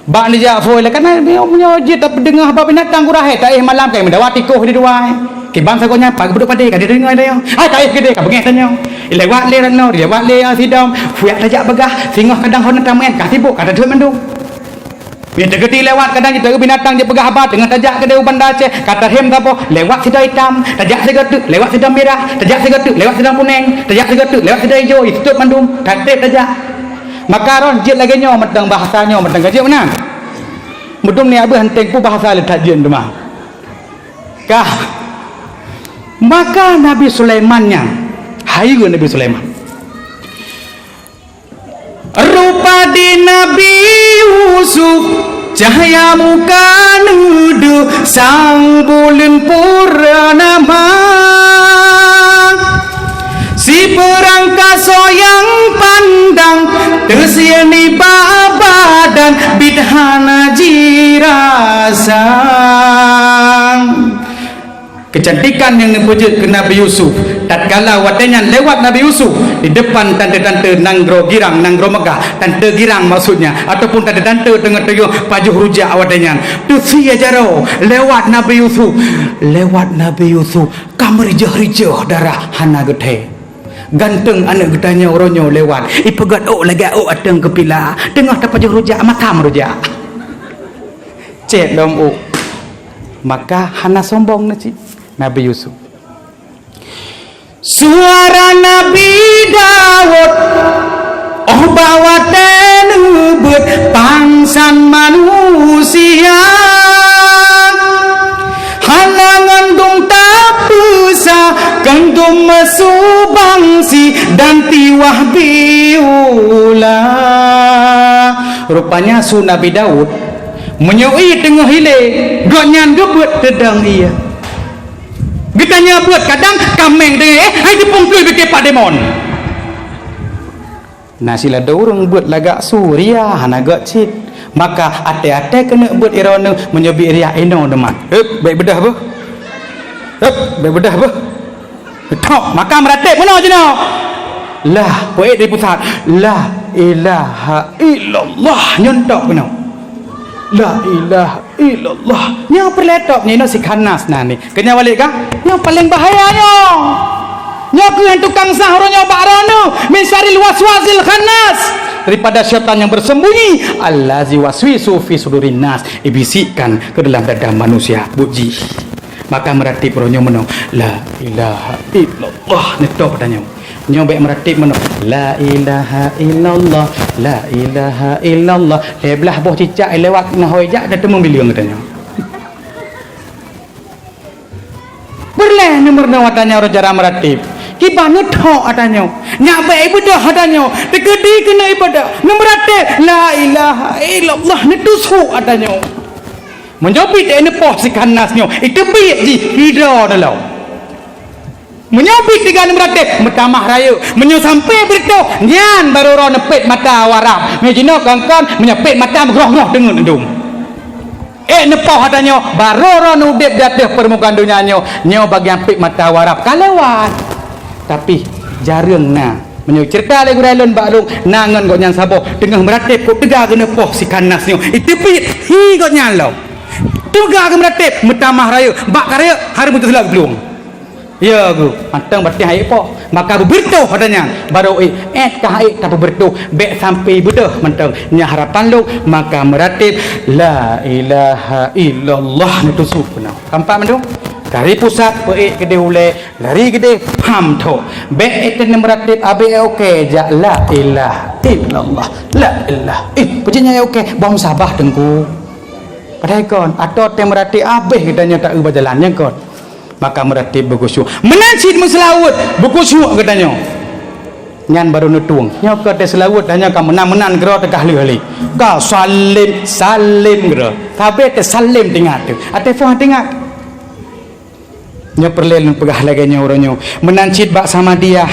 bak ni jak foi kan dia punya je tak dengar abang binatang kurahet tak malam kai mendawat tikuh di dua ke bangsa ko nya pag beduk pade ka dia dengar dia tak ke dia ka bengeh tanya lewat le no dia lewat le sidom fuak tajak begah singah kadang hon tamen ka tibuk kada duit mendung bila tergeti lewat kadang kita binatang je pegah abad dengan tajak ke deu bandar Aceh kata hem gapo lewat sidam hitam tajak segetuk lewat sidam merah tajak segetuk lewat sidam kuning tajak segetuk lewat sidam hijau itu mandum tatep tajak makaron jit lagi nyo metang bahasanya metang gajik mana mudum ni abah henteng pu bahasa letak jin tu mah kah maka Nabi Sulaiman nya hayu Nabi Sulaiman rupa di Nabi Yusuf cahaya muka nuduh sang bulan purnama si perangkasa yang pandang tersiani badan bidhana jirasa kecantikan yang dipuji ke Nabi Yusuf tatkala watanya lewat Nabi Yusuf di depan tante-tante nanggro girang nanggro megah tante girang maksudnya ataupun tante-tante dengan tengok pajuh rujak watanya tu sia jaro lewat Nabi Yusuf kamar rijah darah hana gethe Ganteng anak getanya oronyo lewat. Ipegat lagi ateng kepila. Tengah dapat rujak matam rujak. Cek dom maka hana sombong na Nabi Yusuf. Suara Nabi Daud bawa tenubut pangsan manusia. Halangan dong tak bisa gandum mesubangsi dan tiwah biula. Rupanya su Nabi Daud menyoi tengah hile gonyan gebut tedang iya. Getanya buat kadang kameng deh hai dipungkul beke Pak Demon. Nah sila ada orang buat lagak Suria hanaga cit. Maka ate-ate kena buat irona menyobi ria eno demak. Baik bedah apa? Baik bedah apa? Tok maka meratip mana je nak? Lah, poet dari pusat. La ilaha illallah nyontok kena. La ilaha illallah. Nya perletok ni no si khanas nah ni. Kenya balik kah? Yang paling bahayanya. Nya ku yang tukang sahro nya barono min syaril waswasil khannas. Daripada syaitan yang bersembunyi allazi waswisu fi sudurin nas, ibisikkan ke dalam dada manusia buji. Maka meratip ronyo meno la ilaha illallah netok tanya nyobek meratip meno la ilaha illallah la ilaha illallah belah boh cicak lewat nahoi jak dah temu bilion katanya berleh nomor nawatanya orang cara meratip kibah netok katanya nyabek ibu dah katanya tekedi kena ibadah meratip la ilaha illallah netusu katanya menyobit ini posisi kanasnya itu biar di hidro dalam menyobit dengan meratip metamah raya menyo sampai berito nyan baru orang nepit mata warap mejino kangkan menyepit mata megroh-groh dengan endung nepoh katanya baru orang udip jatuh permukaan dunianya nyo bagian pit mata warap kalewat tapi jarang na menyo cerita lagu ralun baklung nangan kok nyan sabo tengah meratip kok tegak kena poh si kanasnya itu biar hi kok nyan lo tuga ke meratip metamah raya bak karya hari mutus lagi belum ya guru matang berarti hai po maka berbertuh katanya baru kahai tak berbertuh bek sampai bedah mentang nya harapan lu maka meratip la ilaha illallah netusuk benar tampak mendung dari pusat pe gede ule lari gede ham tho bek itu meratip abe okey ja la ilaha illallah la ilaha pujinya okey bom sabah dengku padahal kon atau tem meratip abeh katanya tak berjalannya kon maka meratip berkusyuk menansid menselawut berkusyuk katanya nyan baru netung nya ke te selawut hanya ka menang-menang gero tegah lih ka salim gero tabe te salim tingat tu ate fah tingat nya perlen pegah lagi nya orangnya menansid bak sama dia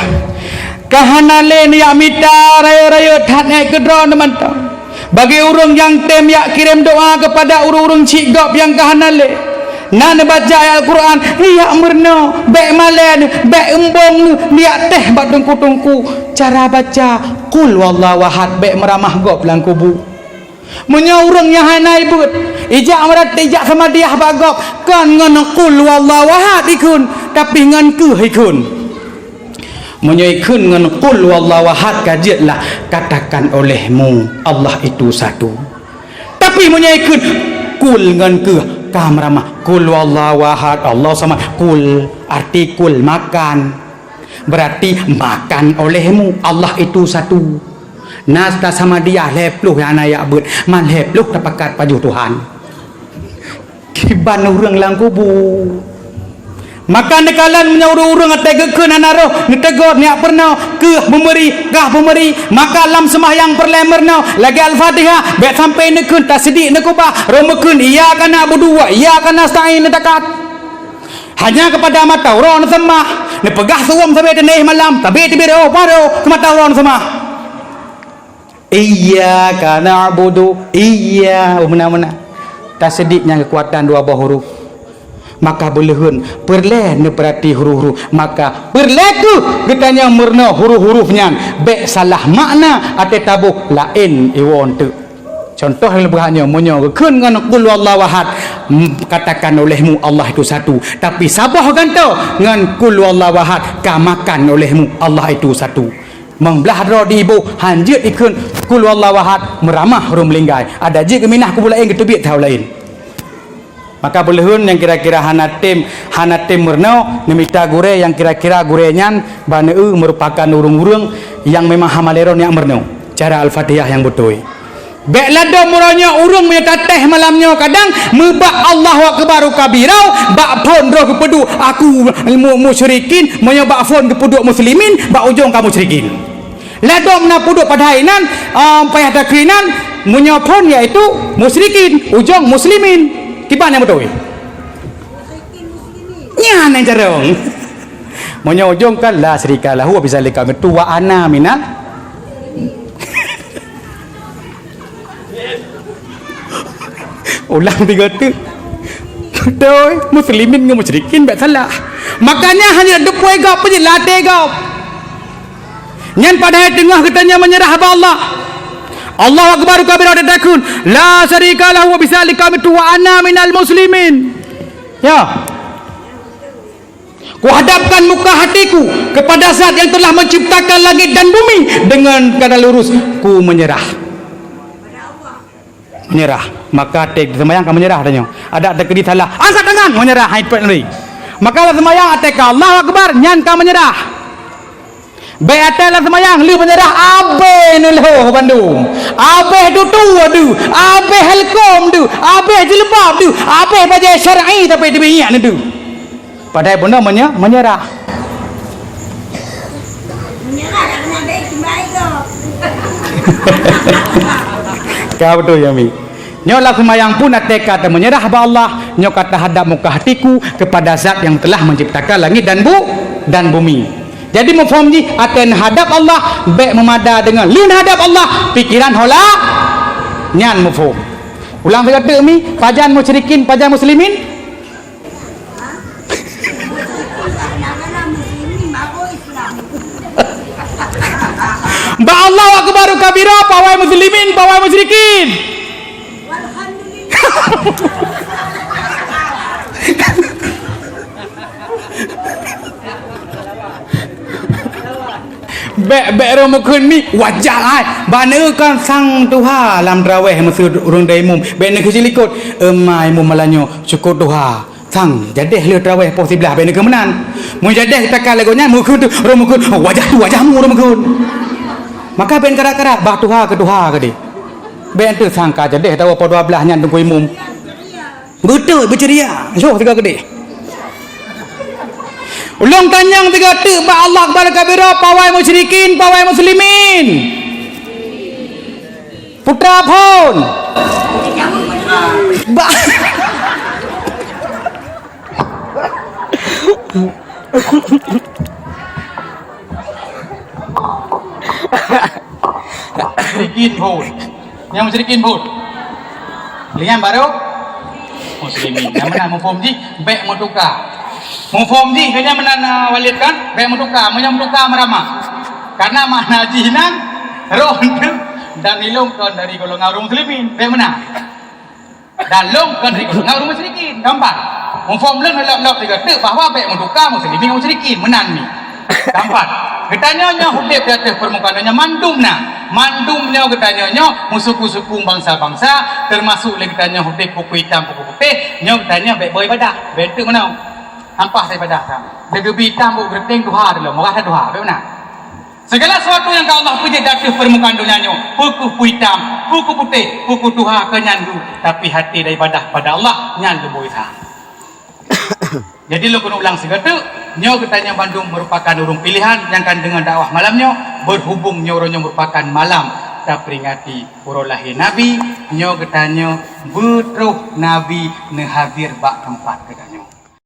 kahanale ni amita raya-raya thatai kedro teman-teman bagi urung yang tem yak kirim doa kepada urung-urung cigop yang kahanale nan baca ayat Al-Quran iya merno bek malen bek embong liat teh bak tungku-tungku cara baca kul wallahu ahad bek meramah gop lang kubu menyaurang yang hanai but ijak merat ijak sama dia bagop kan ngan kul wallahu ahad ikun tapi ngan ke ikun menyaikun dengan qul wallahu ahad kajilah katakan olehmu Allah itu satu tapi menyaikun kul dengan ke kamramah qul wallahu ahad Allah sama kul arti kul makan berarti makan olehmu Allah itu satu nas tak sama dia lepluh yang anak but man lepluh tapakat paju Tuhan kiban urang lang kubu maka nekalan menyuruh-urung ategekeun anaro ngetegot nya pernah ke memberi gah pemberi maka lam sembahyang perlemerno lagi al-Fatihah bet sampai nekeun tasdik nekubah romekeun iya kana berdua iya kana stain takat hanya kepada mata orang sembah ne pegah suam sampai deneh malam tapi tibiro paro mata orang sembah iya kana abudu iya mana-mana tasdiknya kekuatan dua buah huruf maka belehun perle ne perhati huruf-huruf maka perle tu getanya murna huruf-hurufnya bek salah makna ate tabuk lain iwon tu Contoh yang lebihnya monyo keun ngan qul wallahu ahad, katakan olehmu Allah itu satu, tapi sabah ganto ngan qul wallahu ahad kamakan olehmu Allah itu satu. Mengbelah ro di ibu hanjut ikun qul wallahu ahad meramah rum linggai. Ada je keminah ku pula yang ketubik tahu lain. Maka belehun yang kira-kira hanatim mernau nemita gure yang kira-kira gurenyan baneu merupakan urung-urung yang memang hamaleron yang mernau. Cara Al-Fatihah yang betul. Bek lado muranya urung me tateh malamnya kadang mebak Allahu akbar kabirau bak pon roh kepedu aku musyrikin menyebak pon kepedu muslimin bak ujung kamu musyrikin. Lado mena puduk padhainan payah takrinan menyopon iaitu musyrikin ujung muslimin. Kiban yang betul. Nya nang jarong. Monya ujung kan la syarika lahu wa bizalika tu wa ana minal ulang tiga tu doi muslimin dengan musyrikin tak salah. Makanya hanya depui gap je latih gap nyan pada tengah katanya menyerah kepada Allah. Allahu akbar kabira takun la syarika lahu wa bisalika wa ana minal muslimin. Ya, ku hadapkan muka hatiku kepada Zat yang telah menciptakan langit dan bumi dengan keadaan lurus ku menyerah. Maka tek semayang kamu menyerah tanya. Ada kedi salah angkat tangan menyerah iPad ni. Maka semayang atek Allahu akbar nyan ka menyerah. Baik atelah semayang lu menyerah abe nulho Bandung. Abe tu adu, abe helkom tu, abe jilbab tu, abe baju syar'i tapi dibiyak tu. Padahal benda menyerah. Menyerah dengan baik tu. Kau betul ya mi. Nyo lah semayang pun atek kata menyerah kepada Allah. Nyo kata hadap muka hatiku kepada Zat yang telah menciptakan langit dan bumi. Jadi mafhum ji aten hadap Allah baik memada dengan lin hadap Allah pikiran hola nyan mafhum. Ulang kata mi pajan musyrikin pajan muslimin. Ba Allah akbar kabira pawai muslimin pawai musyrikin. Bek romokun mi wajah ai bana kan sang Tuhan lam draweh masuk urang daimum bek nak silikut emai mum malanyo syukur Tuhan sang jadeh le draweh po sebelah bek nak menan mun jadeh takal lagonya mukun tu romokun wajah tu wajahmu romokun maka ben kara-kara bah Tuhan ke de ben tu sangka jadeh tahu po 12 nyan tunggu imum betul berceria so tiga gede. Ulung tanyang tiga tu ba Allah akbar kabira pawai musyrikin pawai muslimin. Putra pun. Ba musyrikin pun. Yang musyrikin pun. Lihat baru muslimin. Yang mana mufhum ji baik mutuka. Mufhum di kanya menana walid kan baik mutuka menyamutuka meramah karena mana jinan roh dan ilungkan dari golongan orang muslimin baik mana dan lungkan dari golongan orang musyrikin gambar mufhum leng lelok tiga tu bahawa baik mutuka muslimin musyrikin menan ni gambar ketanya nya hudip di atas permukaan nya mandumnya ketanya musuh-musuh bangsa-bangsa termasuk lagi tanya hudip buku hitam buku putih nya ketanya baik boy badak baik tu mana Ampah saya pada kamu. Degebi tambu gerteng duha dulu, mengata duha, bagaimana? Segala sesuatu yang Allah puji dari permukaan dunianya, buku hitam, buku putih, buku duha kenyandu, tapi hati daripada pada Allah nyandu buiha. Jadi lo kena ulang segala nyo katanya Bandung merupakan urung pilihan yang kan dengan dakwah malamnya berhubung nyoronyo merupakan malam tak peringati urang lahir Nabi nyo katanya betruh Nabi nehadir bak tempat katanya.